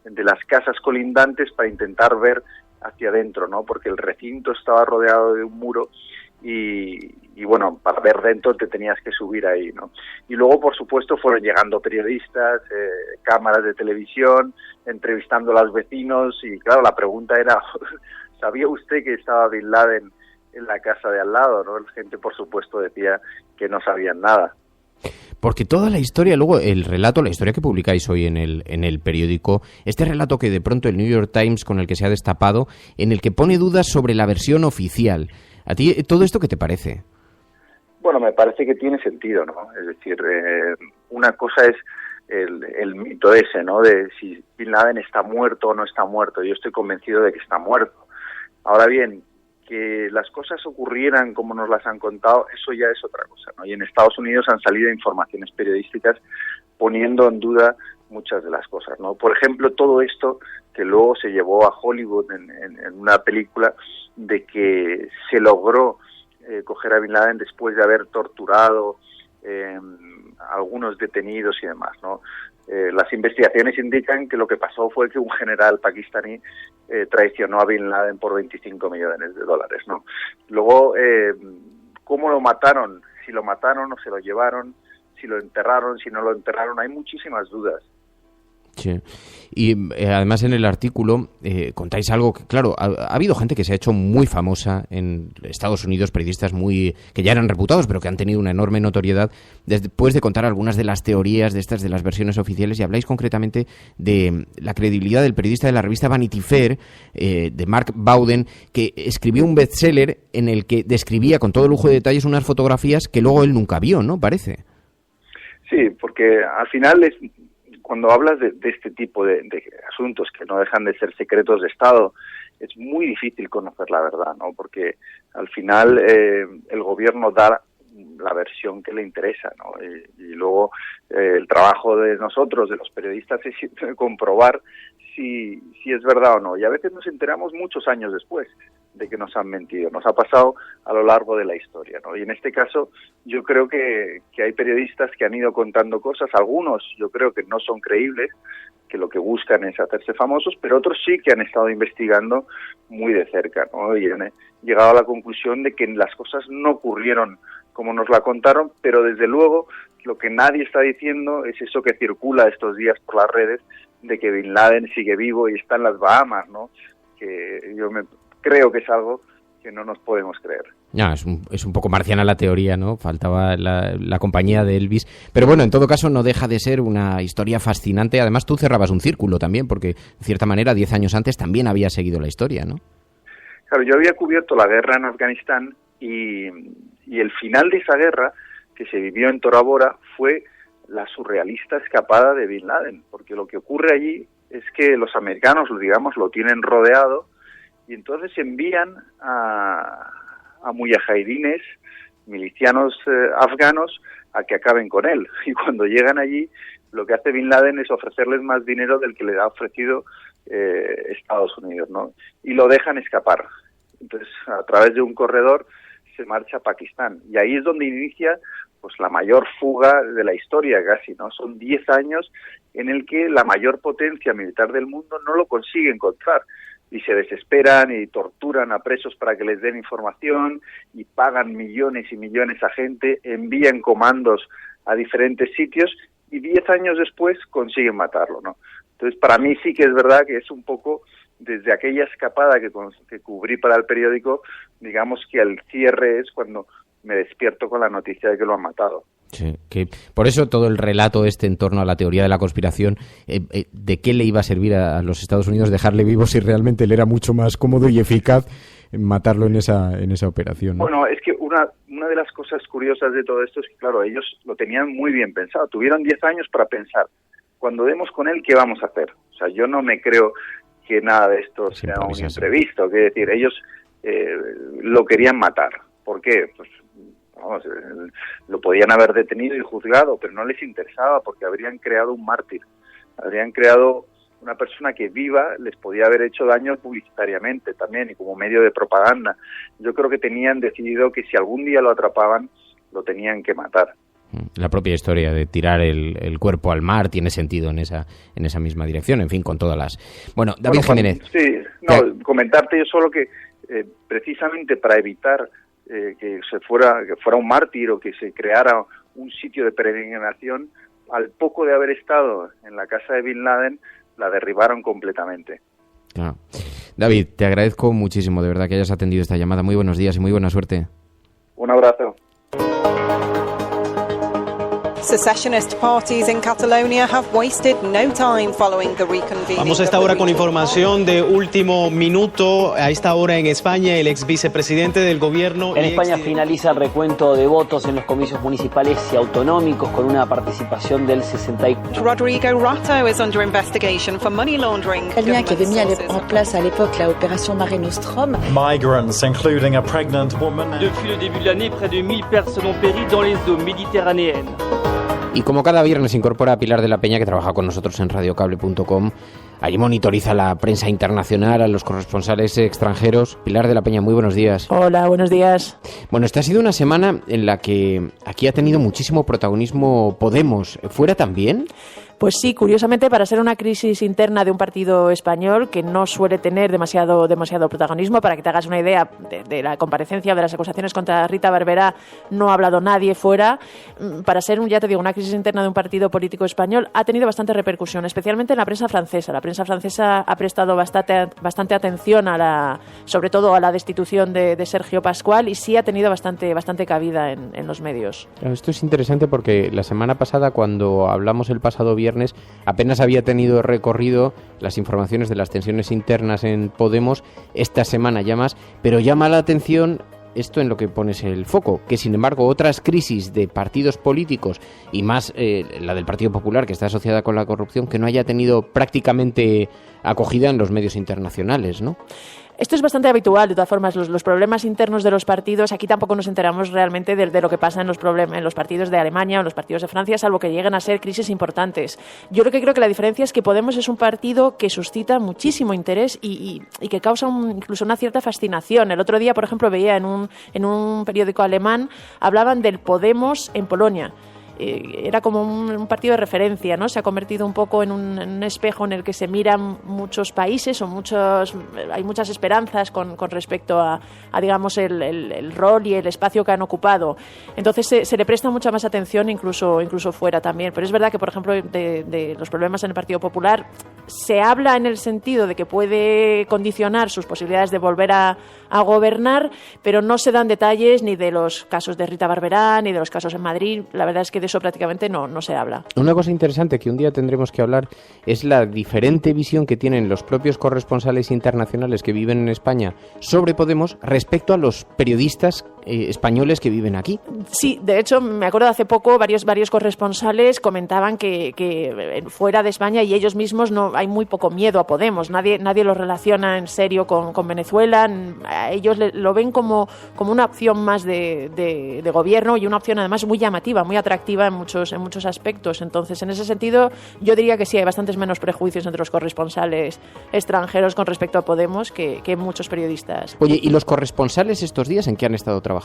de las casas colindantes para intentar ver hacia adentro, ¿no? Porque el recinto estaba rodeado de un muro y bueno, para ver dentro te tenías que subir ahí, ¿no? Y luego, por supuesto, fueron llegando periodistas, cámaras de televisión, entrevistando a los vecinos y, claro, la pregunta era, ¿sabía usted que estaba Bin Laden en la casa de al lado, ¿no? La gente, por supuesto, decía que no sabían nada. Porque toda la historia, luego el relato, la historia que publicáis hoy en el periódico, este relato que de pronto el New York Times, con el que se ha destapado, en el que pone dudas sobre la versión oficial. ¿A ti todo esto qué te parece? Bueno, me parece que tiene sentido, ¿no? Es decir, una cosa es el mito ese, ¿no? De si Bin Laden está muerto o no está muerto. Yo estoy convencido de que está muerto. Ahora bien, que las cosas ocurrieran como nos las han contado, eso ya es otra cosa, ¿no? Y en Estados Unidos han salido informaciones periodísticas poniendo en duda muchas de las cosas, ¿no? Por ejemplo, todo esto que luego se llevó a Hollywood en una película de que se logró coger a Bin Laden después de haber torturado a algunos detenidos y demás, ¿no? Las investigaciones indican que lo que pasó fue que un general pakistaní traicionó a Bin Laden por $25 millones, ¿no? Luego, ¿cómo lo mataron? Si lo mataron o se lo llevaron, si lo enterraron, si no lo enterraron, hay muchísimas dudas. Sí. Y además en el artículo contáis algo que, claro, ha habido gente que se ha hecho muy famosa en Estados Unidos, periodistas que ya eran reputados, pero que han tenido una enorme notoriedad después de contar algunas de las teorías de las versiones oficiales, y habláis concretamente de la credibilidad del periodista de la revista Vanity Fair, de Mark Bowden, que escribió un bestseller en el que describía con todo lujo de detalles unas fotografías que luego él nunca vio, ¿no? Parece. Sí, porque al final cuando hablas de este tipo de asuntos que no dejan de ser secretos de Estado, es muy difícil conocer la verdad, ¿no? Porque al final el gobierno da la versión que le interesa, ¿no? Y luego el trabajo de nosotros, de los periodistas, es comprobar si es verdad o no. Y a veces nos enteramos muchos años después de que nos han mentido. Nos ha pasado a lo largo de la historia, ¿no? Y en este caso yo creo que hay periodistas que han ido contando cosas, algunos yo creo que no son creíbles, que lo que buscan es hacerse famosos, pero otros sí que han estado investigando muy de cerca, ¿no? Y han llegado a la conclusión de que las cosas no ocurrieron como nos la contaron, pero desde luego lo que nadie está diciendo es eso que circula estos días por las redes, de que Bin Laden sigue vivo y está en las Bahamas, ¿no? Que yo creo que es algo que no nos podemos creer. Ya, es un poco marciana la teoría, ¿no? Faltaba la compañía de Elvis. Pero bueno, en todo caso no deja de ser una historia fascinante. Además tú cerrabas un círculo también, porque de cierta manera 10 años antes también había seguido la historia, ¿no? Claro, yo había cubierto la guerra en Afganistán y el final de esa guerra que se vivió en Tora Bora fue la surrealista escapada de Bin Laden, porque lo que ocurre allí es que los americanos, digamos, lo tienen rodeado y entonces envían a mujahidines, milicianos afganos, a que acaben con él. Y cuando llegan allí, lo que hace Bin Laden es ofrecerles más dinero del que le ha ofrecido Estados Unidos, ¿no? Y lo dejan escapar. Entonces, a través de un corredor se marcha a Pakistán. Y ahí es donde inicia pues la mayor fuga de la historia casi, ¿no? Son 10 años en el que la mayor potencia militar del mundo no lo consigue encontrar. Y se desesperan y torturan a presos para que les den información y pagan millones y millones a gente, envían comandos a diferentes sitios y 10 años después consiguen matarlo, ¿no? Entonces, para mí sí que es verdad que es un poco desde aquella escapada que cubrí para el periódico, digamos que el cierre es cuando me despierto con la noticia de que lo han matado. Sí, que por eso todo el relato en torno a la teoría de la conspiración, ¿de qué le iba a servir a los Estados Unidos dejarle vivo si realmente le era mucho más cómodo y eficaz matarlo en esa operación, ¿no? Bueno, es que una de las cosas curiosas de todo esto es que, claro, ellos lo tenían muy bien pensado. Tuvieron 10 años para pensar, cuando demos con él, ¿qué vamos a hacer? O sea, yo no me creo que nada de esto sea un imprevisto. Es decir, ellos lo querían matar. ¿Por qué? Pues vamos, lo podían haber detenido y juzgado, pero no les interesaba porque habrían creado un mártir, habrían creado una persona que viva, les podía haber hecho daño publicitariamente también y como medio de propaganda. Yo creo que tenían decidido que si algún día lo atrapaban, lo tenían que matar. La propia historia de tirar el cuerpo al mar tiene sentido en esa misma dirección, en fin, con todas las... Bueno, David Jiménez. Sí, comentarte yo solo que precisamente para evitar que fuera un mártir o que se creara un sitio de peregrinación, al poco de haber estado en la casa de Bin Laden, la derribaron completamente. Claro. David, te agradezco muchísimo, de verdad, que hayas atendido esta llamada. Muy buenos días y muy buena suerte. Un abrazo. Secessionist parties in Catalonia have wasted no time following the reconvening. Vamos a esta hora con información de último minuto. A esta hora en España, el ex vicepresidente del gobierno... En España finaliza el recuento de votos en los comicios municipales y autonómicos con una participación del 64%. Rodrigo Rato is under investigation for money laundering. Italien qui avait mis en place à l'époque la opération Mare Nostrum. Migrants, including a pregnant woman. Depuis le début de l'année, près de 1000 personnes ont péri dans les eaux méditerranéennes. Y como cada viernes incorpora a Pilar de la Peña, que trabaja con nosotros en radiocable.com, allí monitoriza la prensa internacional, a los corresponsales extranjeros. Pilar de la Peña, muy buenos días. Hola, buenos días. Bueno, esta ha sido una semana en la que aquí ha tenido muchísimo protagonismo Podemos. ¿Fuera también? Pues sí, curiosamente, para ser una crisis interna de un partido español que no suele tener demasiado protagonismo, para que te hagas una idea de la comparecencia, de las acusaciones contra Rita Barberá, no ha hablado nadie fuera. Para ser, ya te digo, una crisis interna de un partido político español, ha tenido bastante repercusión, especialmente en la prensa francesa. La prensa francesa ha prestado bastante atención sobre todo a la destitución de Sergio Pascual, y sí ha tenido bastante cabida en los medios. Esto es interesante porque la semana pasada, cuando hablamos el pasado viernes, apenas había tenido recorrido las informaciones de las tensiones internas en Podemos. Esta semana ya más, pero llama la atención esto en lo que pones el foco, que sin embargo otras crisis de partidos políticos, y más la del Partido Popular, que está asociada con la corrupción, que no haya tenido prácticamente acogida en los medios internacionales, ¿no? Esto es bastante habitual, de todas formas, los problemas internos de los partidos. Aquí tampoco nos enteramos realmente de lo que pasa en los partidos de Alemania o en los partidos de Francia, salvo que lleguen a ser crisis importantes. Yo lo que creo que la diferencia es que Podemos es un partido que suscita muchísimo interés y que causa incluso una cierta fascinación. El otro día, por ejemplo, veía en un periódico alemán, hablaban del Podemos en Polonia. Era como un partido de referencia, ¿no? Se ha convertido un poco en un espejo en el que se miran muchos países hay muchas esperanzas con respecto a digamos, el rol y el espacio que han ocupado. Entonces se le presta mucha más atención incluso fuera también. Pero es verdad que, por ejemplo, de los problemas en el Partido Popular se habla en el sentido de que puede condicionar sus posibilidades de volver a gobernar, pero no se dan detalles ni de los casos de Rita Barberá ni de los casos en Madrid. La verdad es que de eso prácticamente no se habla. Una cosa interesante que un día tendremos que hablar es la diferente visión que tienen los propios corresponsales internacionales que viven en España sobre Podemos respecto a los periodistas españoles que viven aquí. Sí, de hecho, me acuerdo hace poco varios corresponsales comentaban que fuera de España y ellos mismos hay muy poco miedo a Podemos. Nadie lo relaciona en serio con Venezuela. Ellos lo ven como una opción más de gobierno, y una opción además muy llamativa, muy atractiva en muchos aspectos. Entonces, en ese sentido, yo diría que sí, hay bastantes menos prejuicios entre los corresponsales extranjeros con respecto a Podemos que muchos periodistas. Oye, ¿y los corresponsales estos días en qué han estado trabajando?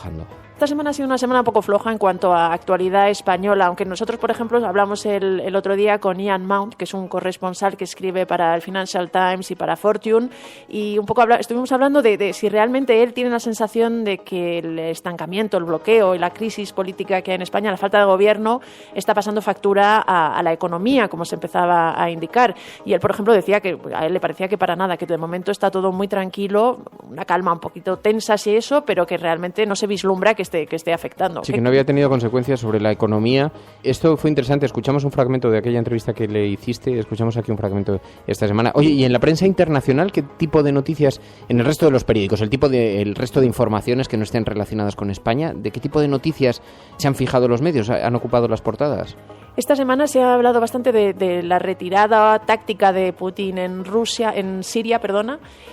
Esta semana ha sido una semana un poco floja en cuanto a actualidad española, aunque nosotros, por ejemplo, hablamos el otro día con Ian Mount, que es un corresponsal que escribe para el Financial Times y para Fortune, y un poco estuvimos hablando de si realmente él tiene la sensación de que el estancamiento, el bloqueo y la crisis política que hay en España, la falta de gobierno, está pasando factura a la economía, como se empezaba a indicar. Y él, por ejemplo, decía que a él le parecía que para nada, que de momento está todo muy tranquilo, una calma un poquito tensa y eso, pero que realmente no se vislumbra que esté afectando. Sí, que no había tenido consecuencias sobre la economía. Esto fue interesante. Escuchamos un fragmento de aquella entrevista que le hiciste, escuchamos aquí un fragmento esta semana. Oye, ¿y en la prensa internacional qué tipo de noticias, en el resto de los periódicos, el resto de informaciones que no estén relacionadas con España, de qué tipo de noticias se han fijado los medios, han ocupado las portadas? Esta semana se ha hablado bastante de la retirada táctica de Putin en Siria,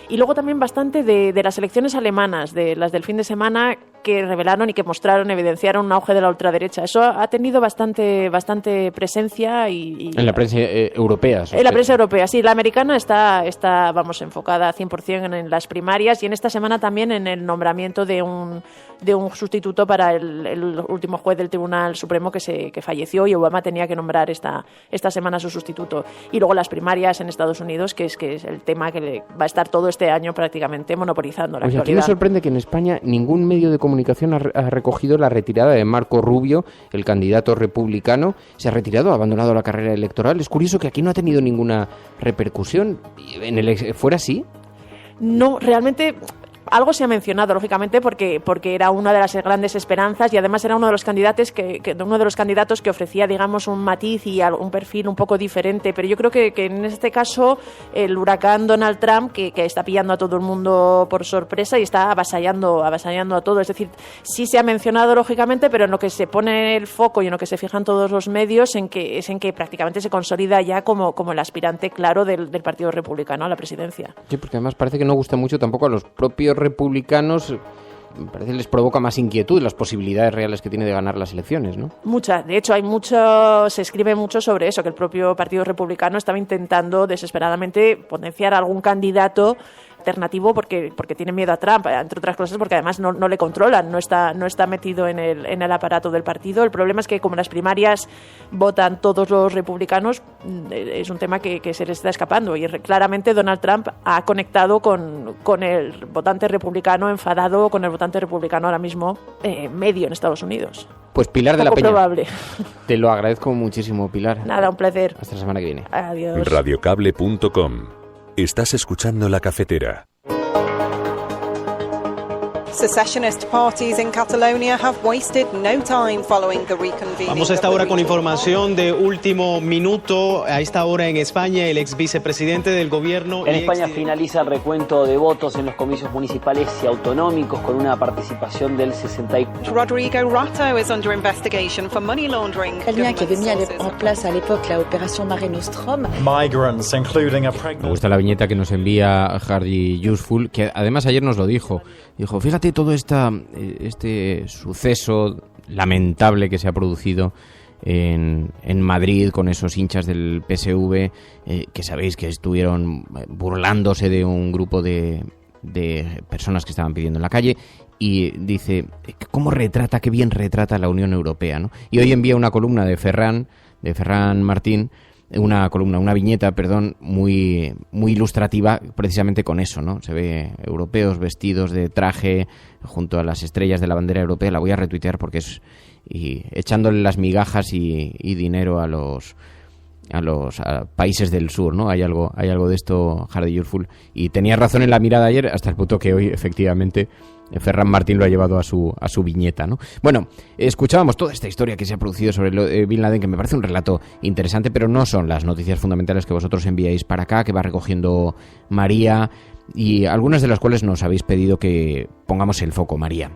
y luego también bastante de las elecciones alemanas, de las del fin de semana, que revelaron y que evidenciaron un auge de la ultraderecha. Eso ha tenido bastante presencia en la prensa europea. En la prensa europea, sí. La americana está enfocada 100% en las primarias, y en esta semana también en el nombramiento de un sustituto para el último juez del Tribunal Supremo que falleció, y Obama tenía que nombrar esta semana su sustituto. Y luego las primarias en Estados Unidos, que es el tema que va a estar todo este año prácticamente monopolizando la actualidad. Aquí me sorprende que en España ningún medio de comunicación ha recogido la retirada de Marco Rubio, el candidato republicano. Se ha retirado, ha abandonado la carrera electoral. Es curioso que aquí no ha tenido ninguna repercusión. ¿Fuera sí? No, realmente. algo se ha mencionado, lógicamente, porque era una de las grandes esperanzas y además era uno de los candidatos que ofrecía, digamos, un matiz y un perfil un poco diferente. Pero yo creo que en este caso el huracán Donald Trump, que está pillando a todo el mundo por sorpresa y está avasallando a todo. Es decir, sí se ha mencionado, lógicamente, pero en lo que se pone el foco y en lo que se fijan todos los medios es en que prácticamente se consolida ya como el aspirante claro del Partido Republicano a la presidencia. Sí, porque además parece que no gusta mucho tampoco a los propios republicanos. Parece que les provoca más inquietud las posibilidades reales que tiene de ganar las elecciones, ¿no? Muchas. De hecho, se escribe mucho sobre eso, que el propio Partido Republicano estaba intentando desesperadamente potenciar a algún candidato alternativo porque tiene miedo a Trump, entre otras cosas porque además no le controlan, no está metido en el aparato del partido. El problema es que como las primarias votan todos los republicanos, es un tema que se les está escapando y claramente Donald Trump ha conectado con el votante republicano enfadado, con el votante republicano ahora mismo medio en Estados Unidos. Pues Pilar de la Peña, probable. Te lo agradezco muchísimo, Pilar. Nada, un placer. Hasta la semana que viene. Adiós. Radiocable.com. Estás escuchando La Cafetera. Secessionist parties in Catalonia have wasted no time following the reconvening. Vamos a esta hora con información de último minuto. A esta hora en España, el ex vicepresidente del gobierno... En España finaliza el recuento de votos en los comicios municipales y autonómicos con una participación del 64%. Rodrigo Rato is under investigation for money laundering. Quelqu'un qui avait mis en place à l'époque la opération Mare Nostrum. Migrants, including a pregnant... Me gusta la viñeta que nos envía Hardy Useful, que además ayer nos lo dijo. Dijo, fíjate todo este suceso lamentable que se ha producido en Madrid con esos hinchas del PSV, que sabéis que estuvieron burlándose de un grupo de personas que estaban pidiendo en la calle, y dice, qué bien retrata la Unión Europea, ¿no? Y hoy envía una columna de Ferran Martín, una viñeta, muy ilustrativa precisamente con eso, ¿no? Se ve europeos vestidos de traje junto a las estrellas de la bandera europea. La voy a retuitear porque y echándole las migajas y dinero a los países del sur, ¿no? Hay algo de esto, Hardy Useful, y tenía razón en la mirada ayer, hasta el punto que hoy efectivamente Ferran Martín lo ha llevado a su viñeta, ¿no? Bueno, escuchábamos toda esta historia que se ha producido sobre Bin Laden, que me parece un relato interesante, pero no son las noticias fundamentales que vosotros enviáis para acá, que va recogiendo María, y algunas de las cuales nos habéis pedido que pongamos el foco, María.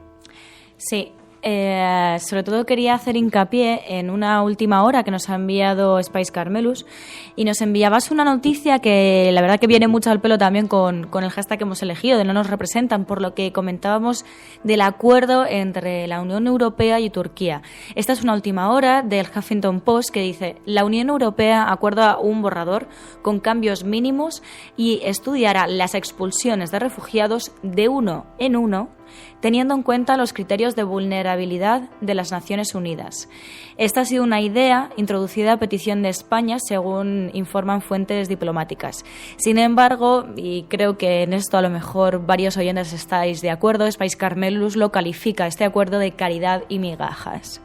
Sí. Sobre todo quería hacer hincapié en una última hora que nos ha enviado Spice Carmelus, y nos enviabas una noticia que la verdad que viene mucho al pelo también con el hashtag que hemos elegido de no nos representan, por lo que comentábamos del acuerdo entre la Unión Europea y Turquía. Esta es una última hora del Huffington Post que dice: la Unión Europea acuerda un borrador con cambios mínimos y estudiará las expulsiones de refugiados de uno en uno, teniendo en cuenta los criterios de vulnerabilidad de las Naciones Unidas. Esta ha sido una idea introducida a petición de España, según informan fuentes diplomáticas. Sin embargo, y creo que en esto a lo mejor varios oyentes estáis de acuerdo, Spice Carmelus lo califica este acuerdo de caridad y migajas.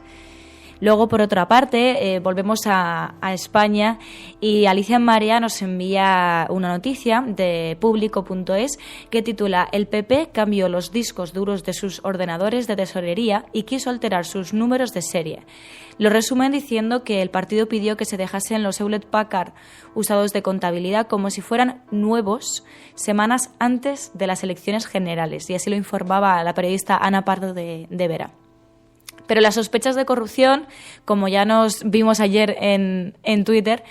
Luego, por otra parte, volvemos a España, y Alicia María nos envía una noticia de Público.es que titula: el PP cambió los discos duros de sus ordenadores de tesorería y quiso alterar sus números de serie. Lo resumen diciendo que el partido pidió que se dejasen los Hewlett Packard usados de contabilidad como si fueran nuevos semanas antes de las elecciones generales, y así lo informaba la periodista Ana Pardo de Vera. Pero las sospechas de corrupción, como ya nos vimos ayer en Twitter,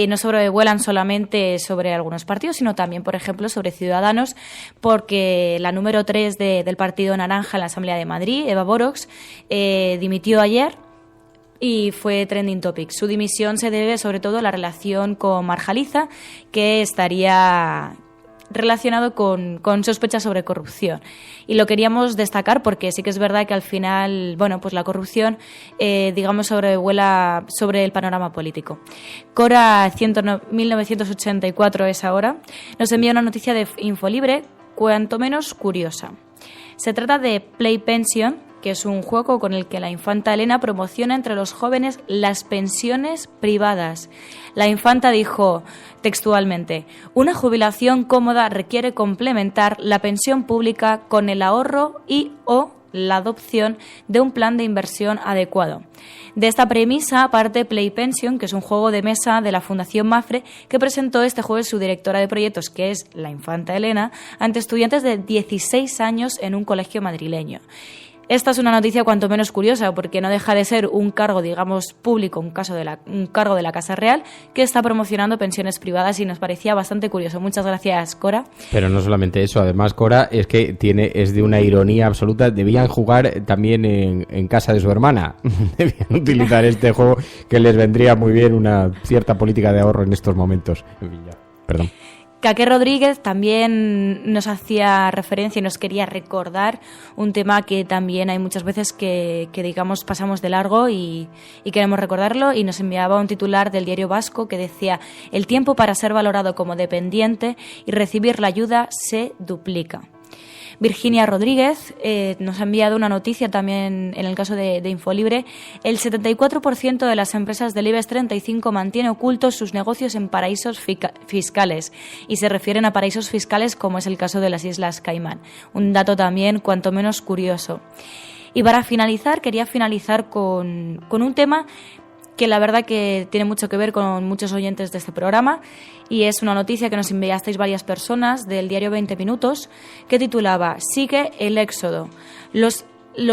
no sobrevuelan solamente sobre algunos partidos, sino también, por ejemplo, sobre Ciudadanos, porque la número 3 del Partido Naranja en la Asamblea de Madrid, Eva Borox, dimitió ayer y fue trending topic. Su dimisión se debe sobre todo a la relación con Marjaliza, que estaría relacionado con sospechas sobre corrupción, y lo queríamos destacar porque sí que es verdad que al final, bueno, pues la corrupción sobrevuela sobre el panorama político. Cora 1984 es ahora, nos envía una noticia de Infolibre cuanto menos curiosa. Se trata de Play Pension, que es un juego con el que la infanta Elena promociona entre los jóvenes las pensiones privadas. La infanta dijo textualmente: una jubilación cómoda requiere complementar la pensión pública con el ahorro y o la adopción de un plan de inversión adecuado. De esta premisa parte Play Pension, que es un juego de mesa de la Fundación Mafre, que presentó este jueves su directora de proyectos, que es la infanta Elena, ante estudiantes de 16 años en un colegio madrileño. Esta es una noticia cuanto menos curiosa, porque no deja de ser un cargo, digamos, público, un cargo de la Casa Real, que está promocionando pensiones privadas, y nos parecía bastante curioso. Muchas gracias, Cora. Pero no solamente eso, además, Cora, es que es de una ironía absoluta. Debían jugar también en casa de su hermana. Debían utilizar este juego, que les vendría muy bien una cierta política de ahorro en estos momentos. En fin, ya. Perdón. Caqué Rodríguez también nos hacía referencia y nos quería recordar un tema que también hay muchas veces que digamos, pasamos de largo y queremos recordarlo, y nos enviaba un titular del Diario Vasco que decía: el tiempo para ser valorado como dependiente y recibir la ayuda se duplica. Virginia Rodríguez nos ha enviado una noticia también en el caso de Infolibre. El 74% de las empresas del IBEX 35 mantiene ocultos sus negocios en paraísos fiscales, y se refieren a paraísos fiscales como es el caso de las Islas Caimán. Un dato también cuanto menos curioso. Y para finalizar, quería finalizar con un tema que la verdad que tiene mucho que ver con muchos oyentes de este programa, y es una noticia que nos enviasteis varias personas del diario 20 Minutos, que titulaba: sigue el éxodo. Los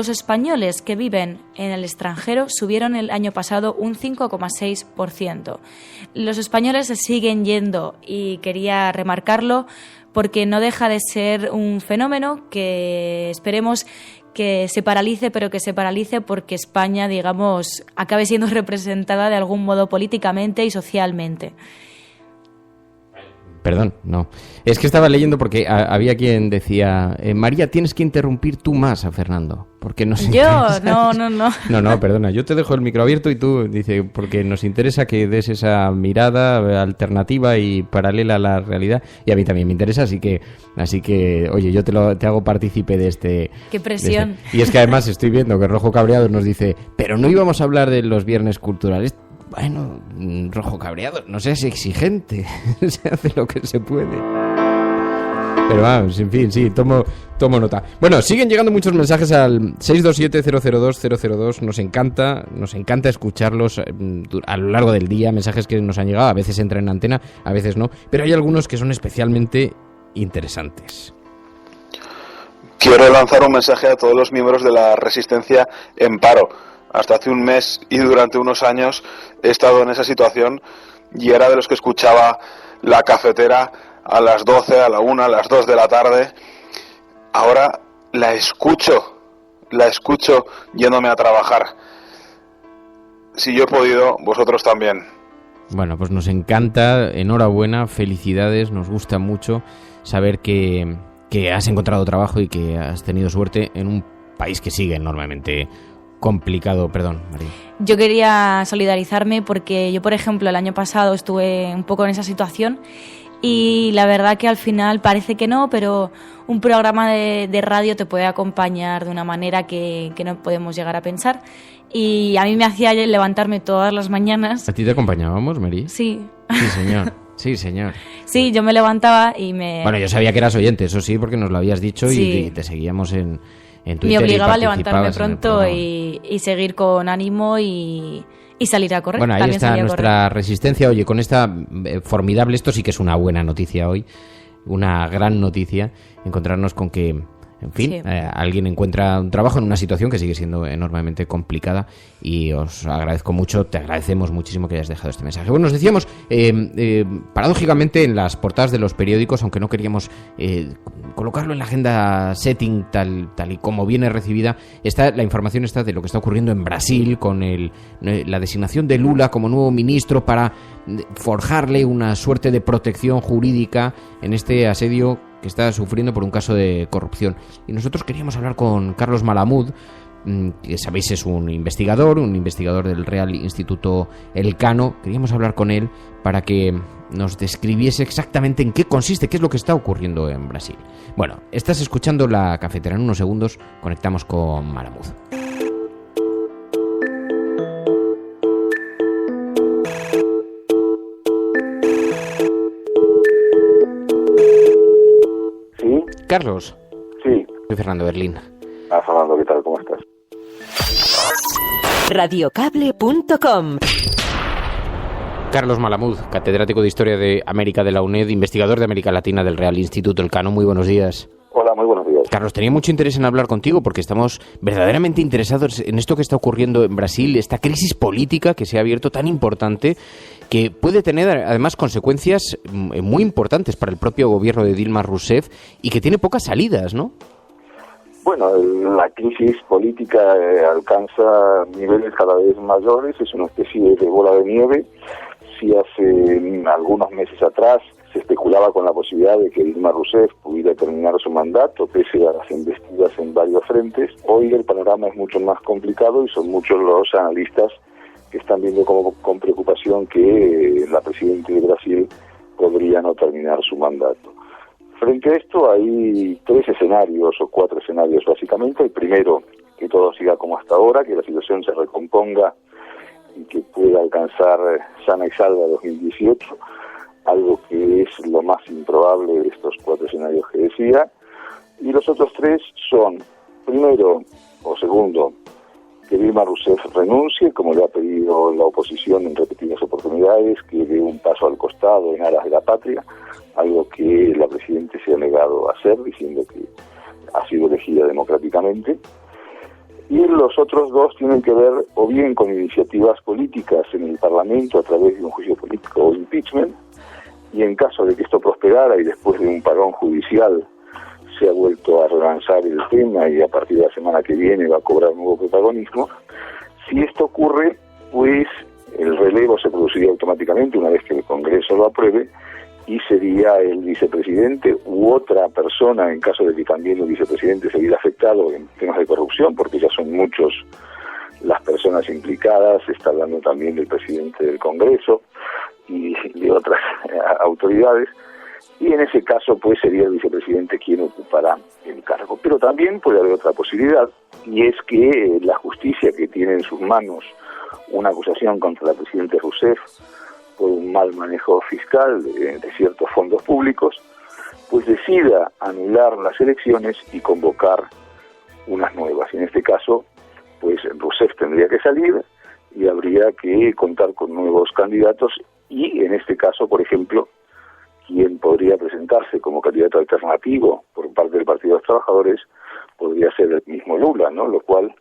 españoles que viven en el extranjero subieron el año pasado un 5,6%. Los españoles se siguen yendo, y quería remarcarlo porque no deja de ser un fenómeno que esperemos que se paralice, pero que se paralice porque España, digamos, acabe siendo representada de algún modo políticamente y socialmente. Perdón, no. Es que estaba leyendo porque había quien decía: María, tienes que interrumpir tú más a Fernando, porque nos interesa... No. No, perdona, yo te dejo el micro abierto y tú, dice, porque nos interesa que des esa mirada alternativa y paralela a la realidad, y a mí también me interesa, así que oye, yo te hago partícipe de este... ¡Qué presión! Y es que además estoy viendo que Rojo Cabreado nos dice: pero no íbamos a hablar de los viernes culturales. Bueno, Rojo Cabreado, no seas exigente, se hace lo que se puede. Pero vamos, en fin, sí, tomo nota. Bueno, siguen llegando muchos mensajes al 627-002-002. Nos encanta escucharlos a lo largo del día, mensajes que nos han llegado, a veces entran en antena, a veces no, pero hay algunos que son especialmente interesantes. Quiero lanzar un mensaje a todos los miembros de la Resistencia en paro. Hasta hace un mes y durante unos años he estado en esa situación, y era de los que escuchaba la cafetera a las 12, a la 1, a las 2 de la tarde. Ahora la escucho yéndome a trabajar. Si yo he podido, vosotros también. Bueno, pues nos encanta, enhorabuena, felicidades, nos gusta mucho saber que has encontrado trabajo y que has tenido suerte en un país que sigue enormemente complicado. Perdón, María. Yo quería solidarizarme porque yo, por ejemplo, el año pasado estuve un poco en esa situación, y la verdad que al final parece que no, pero un programa de radio te puede acompañar de una manera que no podemos llegar a pensar, y a mí me hacía levantarme todas las mañanas. ¿A ti te acompañábamos, María? Sí. Sí, señor. Sí, señor. Sí, yo me levantaba y me... Bueno, yo sabía que eras oyente, eso sí, porque nos lo habías dicho, sí. Y te seguíamos en Twitter. Me obligaba a levantarme pronto y seguir con ánimo y salir a correr. Bueno, ahí también está nuestra resistencia. Oye, con esta formidable, esto sí que es una buena noticia hoy, una gran noticia, encontrarnos con que, en fin, sí. Alguien encuentra un trabajo en una situación que sigue siendo enormemente complicada, y os agradezco mucho, te agradecemos muchísimo que hayas dejado este mensaje. Bueno, nos decíamos, paradójicamente, en las portadas de los periódicos, aunque no queríamos colocarlo en la agenda setting tal y como viene recibida, la información está de lo que está ocurriendo en Brasil con la designación de Lula como nuevo ministro para forjarle una suerte de protección jurídica en este asedio que está sufriendo por un caso de corrupción. Y nosotros queríamos hablar con Carlos Malamud que sabéis es un investigador del Real Instituto Elcano. Queríamos hablar con él para que nos describiese exactamente en qué consiste, qué es lo que está ocurriendo en Brasil. Bueno, estás escuchando La Cafetera. En unos segundos conectamos con Malamud. ¿Sí? Carlos. Sí. Soy Fernando Berlín. Fernando, ¿qué tal? ¿Cómo estás? Radiocable.com. Carlos Malamud, catedrático de Historia de América de la UNED, investigador de América Latina del Real Instituto Elcano. Muy buenos días. Hola, muy buenos días. Carlos, tenía mucho interés en hablar contigo porque estamos verdaderamente interesados en esto que está ocurriendo en Brasil, esta crisis política que se ha abierto tan importante, que puede tener además consecuencias muy importantes para el propio gobierno de Dilma Rousseff y que tiene pocas salidas, ¿no? Bueno, la crisis política alcanza niveles cada vez mayores, es una especie de bola de nieve. Si hace algunos meses atrás se especulaba con la posibilidad de que Dilma Rousseff pudiera terminar su mandato pese a las embestidas en varios frentes, hoy el panorama es mucho más complicado y son muchos los analistas que están viendo con preocupación que la presidenta de Brasil podría no terminar su mandato. Frente a esto hay 3 escenarios o 4 escenarios básicamente. El primero, que todo siga como hasta ahora, que la situación se recomponga y que pueda alcanzar sana y salva 2018, algo que es lo más improbable de estos 4 escenarios que decía. Y los otros 3 son, primero o segundo, que Dilma Rousseff renuncie, como le ha pedido la oposición en repetidas oportunidades, que dé un paso al costado en aras de la patria, algo que la Presidenta se ha negado a hacer, diciendo que ha sido elegida democráticamente. Y los otros 2 tienen que ver o bien con iniciativas políticas en el Parlamento a través de un juicio político o impeachment, y en caso de que esto prosperara y después de un parón judicial se ha vuelto a relanzar el tema y a partir de la semana que viene va a cobrar nuevo protagonismo, si esto ocurre, pues el relevo se produciría automáticamente una vez que el Congreso lo apruebe y sería el vicepresidente u otra persona, en caso de que también el vicepresidente se viera afectado en temas de corrupción, porque ya son muchos las personas implicadas, se está hablando también del presidente del Congreso y de otras autoridades, y en ese caso pues sería el vicepresidente quien ocupará el cargo. Pero también puede haber otra posibilidad, y es que la justicia, que tiene en sus manos una acusación contra la presidenta Rousseff por un mal manejo fiscal de ciertos fondos públicos, pues decida anular las elecciones y convocar unas nuevas. Y en este caso, pues Rousseff tendría que salir y habría que contar con nuevos candidatos, y en este caso, por ejemplo, quien podría presentarse como candidato alternativo por parte del Partido de los Trabajadores podría ser el mismo Lula, ¿no? Lo cual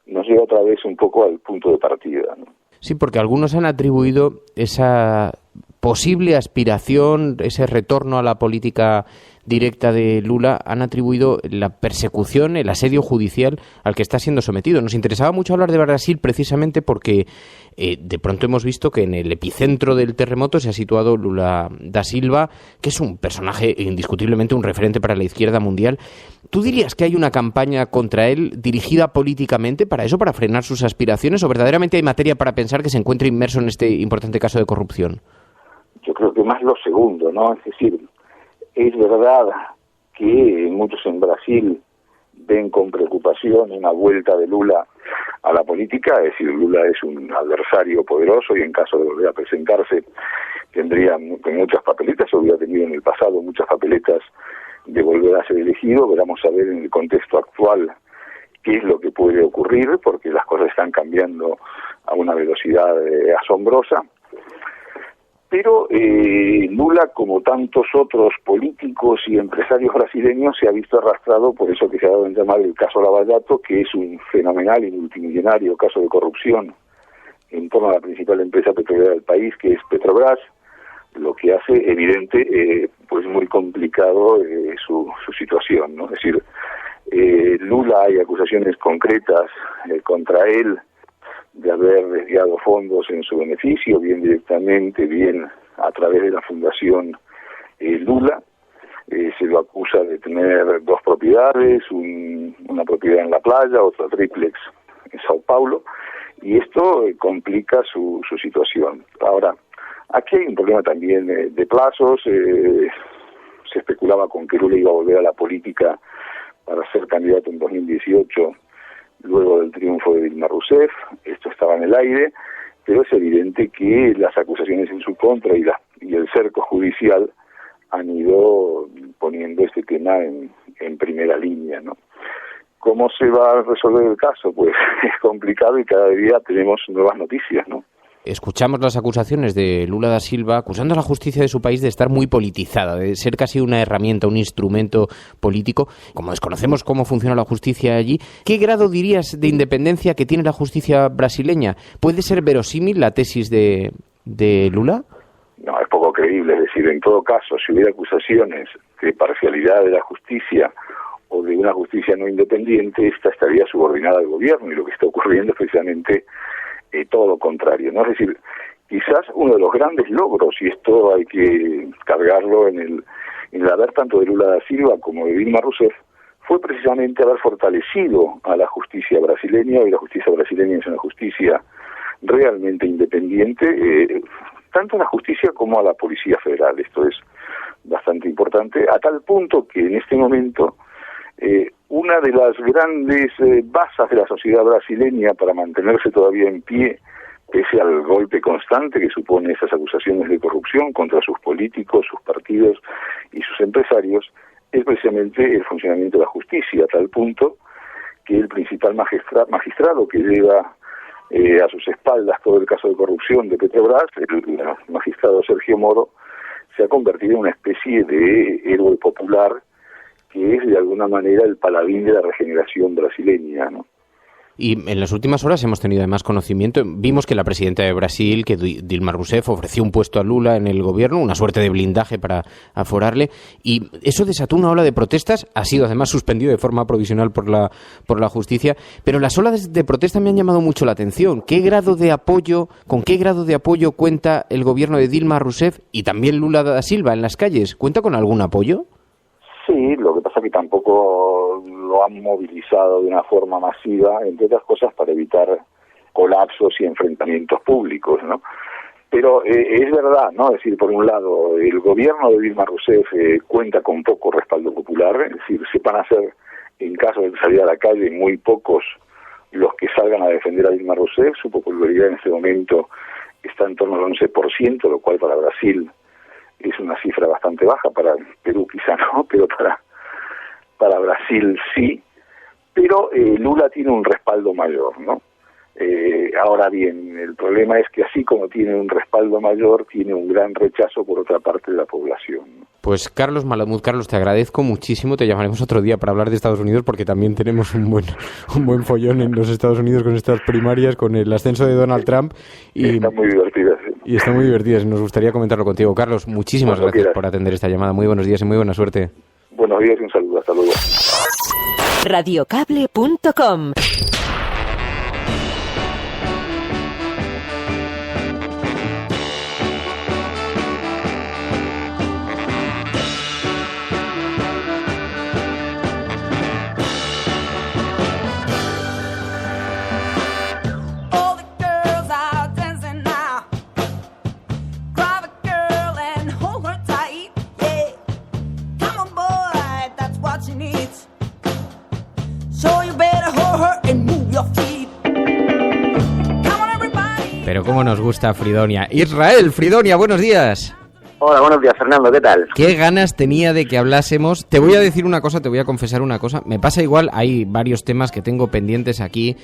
nos lleva otra vez un poco al punto de partida, ¿no? Sí, porque algunos han atribuido esa posible aspiración, ese retorno a la política directa de Lula, han atribuido la persecución, el asedio judicial al que está siendo sometido. Nos interesaba mucho hablar de Brasil precisamente porque de pronto hemos visto que en el epicentro del terremoto se ha situado Lula da Silva, que es un personaje indiscutiblemente un referente para la izquierda mundial. ¿Tú dirías que hay una campaña contra él dirigida políticamente para eso, para frenar sus aspiraciones, o verdaderamente hay materia para pensar que se encuentra inmerso en este importante caso de corrupción? Yo creo que más lo segundo, ¿no? Es decir, es verdad que muchos en Brasil ven con preocupación una vuelta de Lula a la política, es decir, Lula es un adversario poderoso y en caso de volver a presentarse tendría muchas papeletas, o hubiera tenido en el pasado muchas papeletas de volver a ser elegido. Veremos a ver en el contexto actual qué es lo que puede ocurrir, porque las cosas están cambiando a una velocidad asombrosa. Pero Lula, como tantos otros políticos y empresarios brasileños, se ha visto arrastrado por eso que se ha dado en llamar el caso Lava Jato, que es un fenomenal y multimillonario caso de corrupción en torno a la principal empresa petrolera del país, que es Petrobras, lo que hace evidente, pues muy complicado su situación, ¿no? Es decir, Lula, hay acusaciones concretas contra él de haber desviado fondos en su beneficio, bien directamente, bien a través de la Fundación Lula. Se lo acusa de tener 2 propiedades propiedades, una propiedad en la playa, otra triplex en Sao Paulo, y esto complica su situación. Ahora, aquí hay un problema también de plazos. Se especulaba con que Lula iba a volver a la política para ser candidato en 2018, luego del triunfo de Dilma Rousseff. Esto estaba en el aire, pero es evidente que las acusaciones en su contra y el cerco judicial han ido poniendo este tema en primera línea, ¿no? ¿Cómo se va a resolver el caso? Pues es complicado y cada día tenemos nuevas noticias, ¿no? Escuchamos las acusaciones de Lula da Silva acusando a la justicia de su país de estar muy politizada, de ser casi una herramienta, un instrumento político. Como desconocemos cómo funciona la justicia allí, ¿qué grado dirías de independencia que tiene la justicia brasileña? ¿Puede ser verosímil la tesis de Lula? No, es poco creíble. Es decir, en todo caso, si hubiera acusaciones de parcialidad de la justicia o de una justicia no independiente, esta estaría subordinada al gobierno, y lo que está ocurriendo es precisamente todo lo contrario, ¿no? Es decir, quizás uno de los grandes logros, y esto hay que cargarlo en el haber tanto de Lula da Silva como de Dilma Rousseff, fue precisamente haber fortalecido a la justicia brasileña, y la justicia brasileña es una justicia realmente independiente, tanto a la justicia como a la Policía Federal. Esto es bastante importante, a tal punto que en este momento una de las grandes basas de la sociedad brasileña para mantenerse todavía en pie, pese al golpe constante que supone esas acusaciones de corrupción contra sus políticos, sus partidos y sus empresarios, es precisamente el funcionamiento de la justicia, a tal punto que el principal magistrado que lleva a sus espaldas todo el caso de corrupción de Petrobras, el magistrado Sergio Moro, se ha convertido en una especie de héroe popular que es de alguna manera el paladín de la regeneración brasileña, ¿no? Y en las últimas horas hemos tenido además conocimiento, vimos que la presidenta de Brasil, que Dilma Rousseff, ofreció un puesto a Lula en el gobierno, una suerte de blindaje para aforarle, y eso desató una ola de protestas, ha sido además suspendido de forma provisional por la justicia, pero las olas de protesta me han llamado mucho la atención. ¿Con qué grado de apoyo cuenta el gobierno de Dilma Rousseff y también Lula da Silva en las calles? ¿Cuenta con algún apoyo? Sí, lo que pasa es que tampoco lo han movilizado de una forma masiva, entre otras cosas para evitar colapsos y enfrentamientos públicos, ¿no? Pero es verdad, ¿no? Es decir, por un lado, el gobierno de Dilma Rousseff cuenta con poco respaldo popular, es decir, se van a hacer, en caso de salir a la calle, muy pocos los que salgan a defender a Dilma Rousseff. Su popularidad en este momento está en torno al 11%, lo cual para Brasil es una cifra bastante baja, para Perú quizá no, pero para Brasil sí. Pero Lula tiene un respaldo mayor, ¿no? Ahora bien, el problema es que así como tiene un respaldo mayor, tiene un gran rechazo por otra parte de la población, ¿no? Pues Carlos Malamud, Carlos, te agradezco muchísimo, te llamaremos otro día para hablar de Estados Unidos, porque también tenemos un buen follón en los Estados Unidos con estas primarias, con el ascenso de Donald Trump. Y están muy divertidas. ¿Sí? Y están muy divertidas, nos gustaría comentarlo contigo. Carlos, muchísimas gracias por atender esta llamada, muy buenos días y muy buena suerte. Buenos días y un saludo, hasta luego. Radiocable.com. Pero cómo nos gusta Fridonia. Israel, Fridonia, buenos días. Hola, buenos días, Fernando, ¿qué tal? Qué ganas tenía de que hablásemos. Te voy a decir una cosa, te voy a confesar una cosa. Me pasa igual, hay varios temas que tengo pendientes aquí.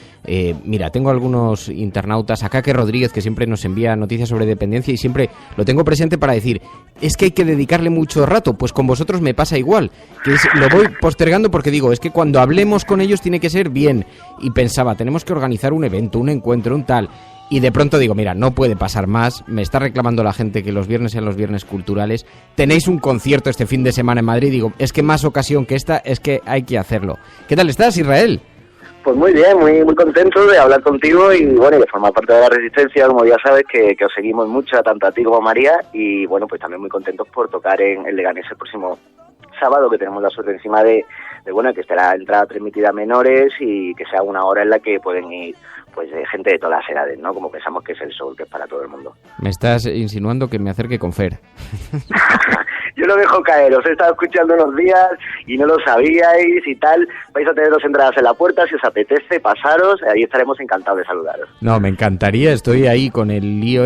Mira, tengo algunos internautas, acá que Rodríguez, que siempre nos envía noticias sobre dependencia y siempre lo tengo presente para decir, es que hay que dedicarle mucho rato. Pues con vosotros me pasa igual, que lo voy postergando porque digo, es que cuando hablemos con ellos tiene que ser bien. Y pensaba, tenemos que organizar un evento, un encuentro, un tal... Y de pronto digo, mira, no puede pasar más, me está reclamando la gente que los viernes sean los viernes culturales, tenéis un concierto este fin de semana en Madrid, digo, es que más ocasión que esta, es que hay que hacerlo. ¿Qué tal estás, Israel? Pues muy bien, muy contento de hablar contigo y bueno, de formar parte de la Resistencia, como ya sabes, que os seguimos mucho, tanto a ti como a María, y bueno, pues también muy contentos por tocar en Leganés el próximo sábado, que tenemos la suerte encima de bueno, que esté la entrada permitida a menores y que sea una hora en la que pueden ir pues gente de todas las edades, ¿no? Como pensamos que es el soul, que es para todo el mundo. Me estás insinuando que me acerque con Fer. Yo lo dejo caer, os he estado escuchando unos días y no lo sabíais y tal. Vais a tener 2 entradas en la puerta, si os apetece, pasaros, ahí estaremos encantados de saludaros. No, me encantaría, estoy ahí con el lío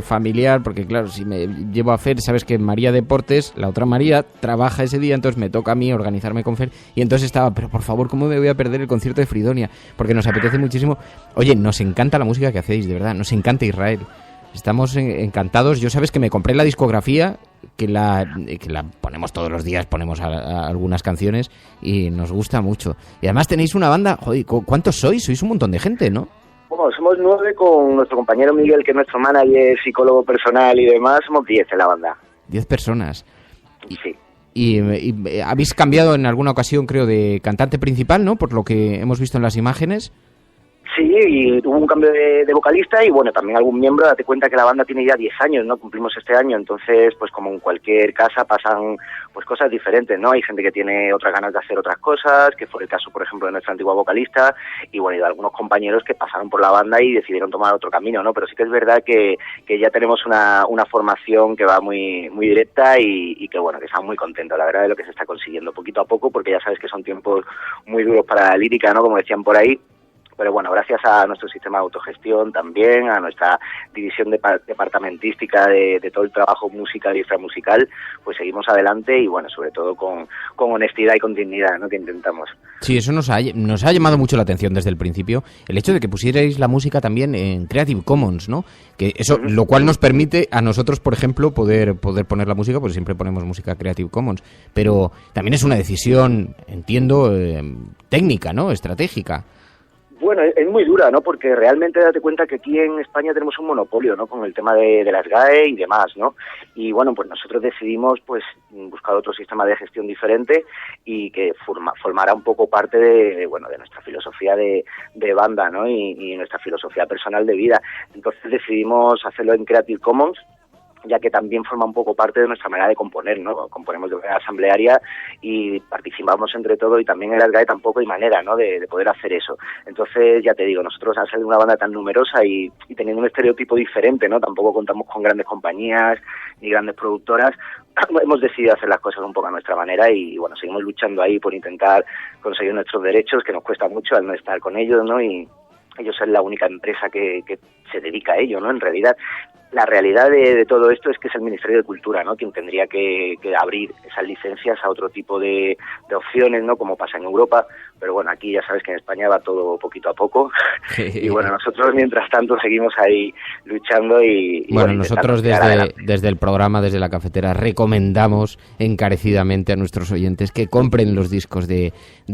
familiar, porque claro, si me llevo a Fer, sabes que María Deportes, la otra María, trabaja ese día, entonces me toca a mí organizarme con Fer, y entonces estaba, pero por favor, ¿cómo me voy a perder el concierto de Fridonia? Porque nos apetece muchísimo. Oye, nos encanta la música que hacéis, de verdad, nos encanta Israel. Estamos encantados. Yo sabes que me compré la discografía, que la ponemos todos los días, ponemos a algunas canciones y nos gusta mucho. Y además tenéis una banda, joder, ¿cuántos sois? Sois un montón de gente, ¿no? Bueno, somos 9 con nuestro compañero Miguel, que es nuestro manager, psicólogo personal y demás, somos 10 en la banda. 10 personas. Sí. Y habéis cambiado en alguna ocasión, creo, de cantante principal, ¿no? Por lo que hemos visto en las imágenes. Sí, y hubo un cambio de vocalista y bueno, también algún miembro. Date cuenta que la banda tiene ya 10 años, ¿no? Cumplimos este año, entonces pues como en cualquier casa pasan pues cosas diferentes, ¿no? Hay gente que tiene otras ganas de hacer otras cosas, que fue el caso por ejemplo de nuestra antigua vocalista, y bueno, y de algunos compañeros que pasaron por la banda y decidieron tomar otro camino, ¿no? Pero sí que es verdad que ya tenemos una formación que va muy directa y que bueno, que estamos muy contentos, la verdad, de lo que se está consiguiendo poquito a poco, porque ya sabes que son tiempos muy duros para la lírica, ¿no? Como decían por ahí. Pero bueno, gracias a nuestro sistema de autogestión también, a nuestra división departamentística de todo el trabajo musical y extramusical, pues seguimos adelante y bueno, sobre todo con honestidad y con dignidad, ¿no? Que intentamos. Sí, eso nos ha llamado mucho la atención desde el principio, el hecho de que pusierais la música también en Creative Commons, ¿no? Que eso, lo cual nos permite a nosotros, por ejemplo, poder poner la música, pues siempre ponemos música Creative Commons, pero también es una decisión, entiendo, técnica, ¿no? Estratégica. Bueno, es muy dura, ¿no? Porque realmente date cuenta que aquí en España tenemos un monopolio, ¿no? Con el tema de las GAE y demás, ¿no? Y bueno, pues nosotros decidimos pues buscar otro sistema de gestión diferente y que formara un poco parte de nuestra filosofía de banda, ¿no? Y nuestra filosofía personal de vida. Entonces decidimos hacerlo en Creative Commons, ya que también forma un poco parte de nuestra manera de componer, ¿no? Componemos de manera asamblearia y participamos entre todo, y también en las GAE tampoco hay manera, ¿no? de poder hacer eso. Entonces, ya te digo, nosotros al ser una banda tan numerosa y teniendo un estereotipo diferente, ¿no? Tampoco contamos con grandes compañías ni grandes productoras, hemos decidido hacer las cosas un poco a nuestra manera y bueno, seguimos luchando ahí por intentar conseguir nuestros derechos, que nos cuesta mucho al no estar con ellos, ¿no? Y ellos son la única empresa que se dedica a ello, ¿no? En realidad, la realidad de todo esto es que es el Ministerio de Cultura, ¿no? Quien tendría que abrir esas licencias a otro tipo de opciones, ¿no? Como pasa en Europa. Pero bueno, aquí ya sabes que en España va todo poquito a poco. Y bueno, nosotros mientras tanto seguimos ahí luchando y bueno, nosotros desde el programa, desde la cafetera, recomendamos encarecidamente a nuestros oyentes que compren los discos de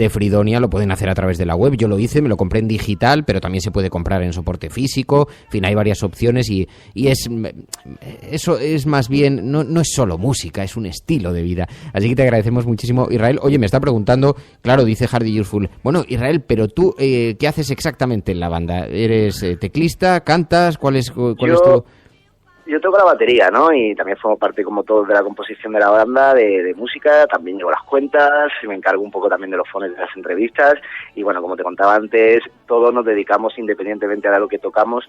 Fridonia. Lo pueden hacer a través de la web. Yo lo hice, me lo compré en digital, pero también se puede comprar en soporte físico. En fin, hay varias opciones y eso es más bien, no es solo música, es un estilo de vida. Así que te agradecemos muchísimo, Israel. Oye, me está preguntando, claro, dice Hardy Useful, bueno, Israel, pero tú, ¿qué haces exactamente en la banda? ¿Eres teclista? ¿Cantas? ¿Cuál es tu...? Yo toco la batería, ¿no? Y también formo parte, como todos, de la composición de la banda, de música. También llevo las cuentas, me encargo un poco también de los fones de las entrevistas. Y bueno, como te contaba antes, todos nos dedicamos, independientemente de lo que tocamos,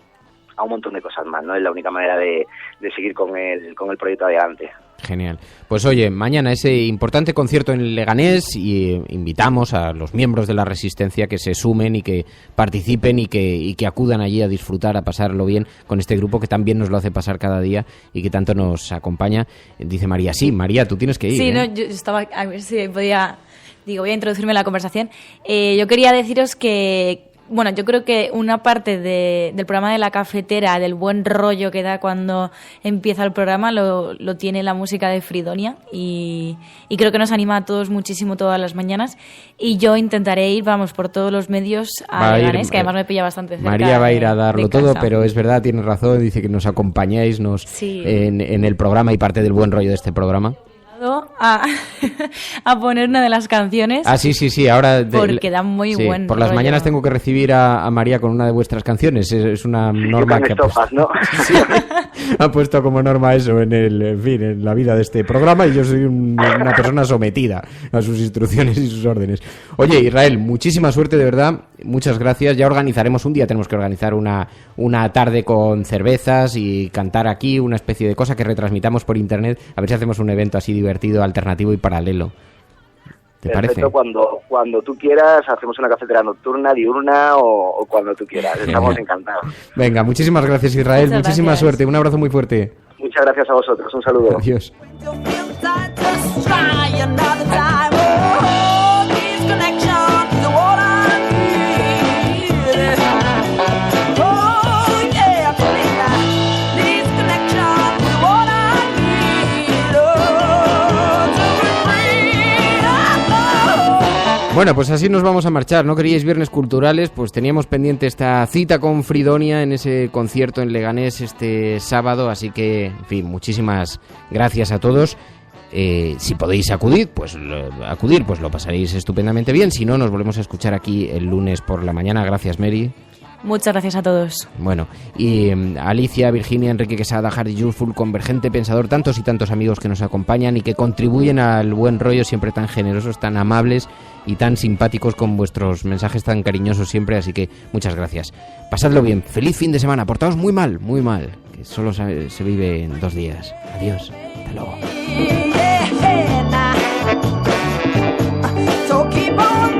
a un montón de cosas más, ¿no? Es la única manera de seguir con el proyecto adelante. Genial. Pues oye, mañana ese importante concierto en Leganés y invitamos a los miembros de la Resistencia que se sumen y que participen y que acudan allí a disfrutar, a pasarlo bien con este grupo que también nos lo hace pasar cada día y que tanto nos acompaña. Dice María, sí, María, tú tienes que ir. Sí, ¿eh? No, yo estaba a ver si podía, voy a introducirme en la conversación. Yo quería deciros que bueno, yo creo que una parte del programa de la cafetera, del buen rollo que da cuando empieza el programa, lo tiene la música de Fridonia y creo que nos anima a todos muchísimo todas las mañanas y yo intentaré ir, por todos los medios a Leganés, que además me pilla bastante cerca. María va a ir a darlo todo, pero es verdad, tienes razón, dice que nos acompañáis en el programa y parte del buen rollo de este programa. invito a poner una de las canciones. Ah, sí, ahora... Porque da muy buen por las rollo. mañanas tengo que recibir a María con una de vuestras canciones. Es una norma que ¿no? Sí, ha puesto como norma eso en la vida de este programa, y yo soy una persona sometida a sus instrucciones y sus órdenes. Oye, Israel, muchísima suerte, de verdad. Muchas gracias. Ya organizaremos un día, tenemos que organizar una tarde con cervezas y cantar aquí, una especie de cosa que retransmitamos por internet, a ver si hacemos un evento así divertido, alternativo y paralelo. ¿Te Perfecto, parece? cuando tú quieras, hacemos una cafetera nocturna, diurna o cuando tú quieras. Estamos encantados. Venga, muchísimas gracias, Israel. Muchas Muchísima gracias. suerte. Un abrazo muy fuerte. Muchas gracias a vosotros. Un saludo. Adiós. Bueno, pues así nos vamos a marchar. ¿No queríais viernes culturales? Pues teníamos pendiente esta cita con Fridonia en ese concierto en Leganés este sábado. Así que, en fin, muchísimas gracias a todos. Si podéis acudir, pues lo pasaréis estupendamente bien. Si no, nos volvemos a escuchar aquí el lunes por la mañana. Gracias, Mary. Muchas gracias a todos. Bueno, y Alicia, Virginia, Enrique Quesada, Hardy Youthful, Convergente, Pensador, tantos y tantos amigos que nos acompañan y que contribuyen al buen rollo, siempre tan generosos, tan amables y tan simpáticos con vuestros mensajes tan cariñosos siempre, así que muchas gracias. Pasadlo bien, feliz fin de semana, portaos muy mal, que solo se vive en 2 días. Adiós, hasta luego. So keep on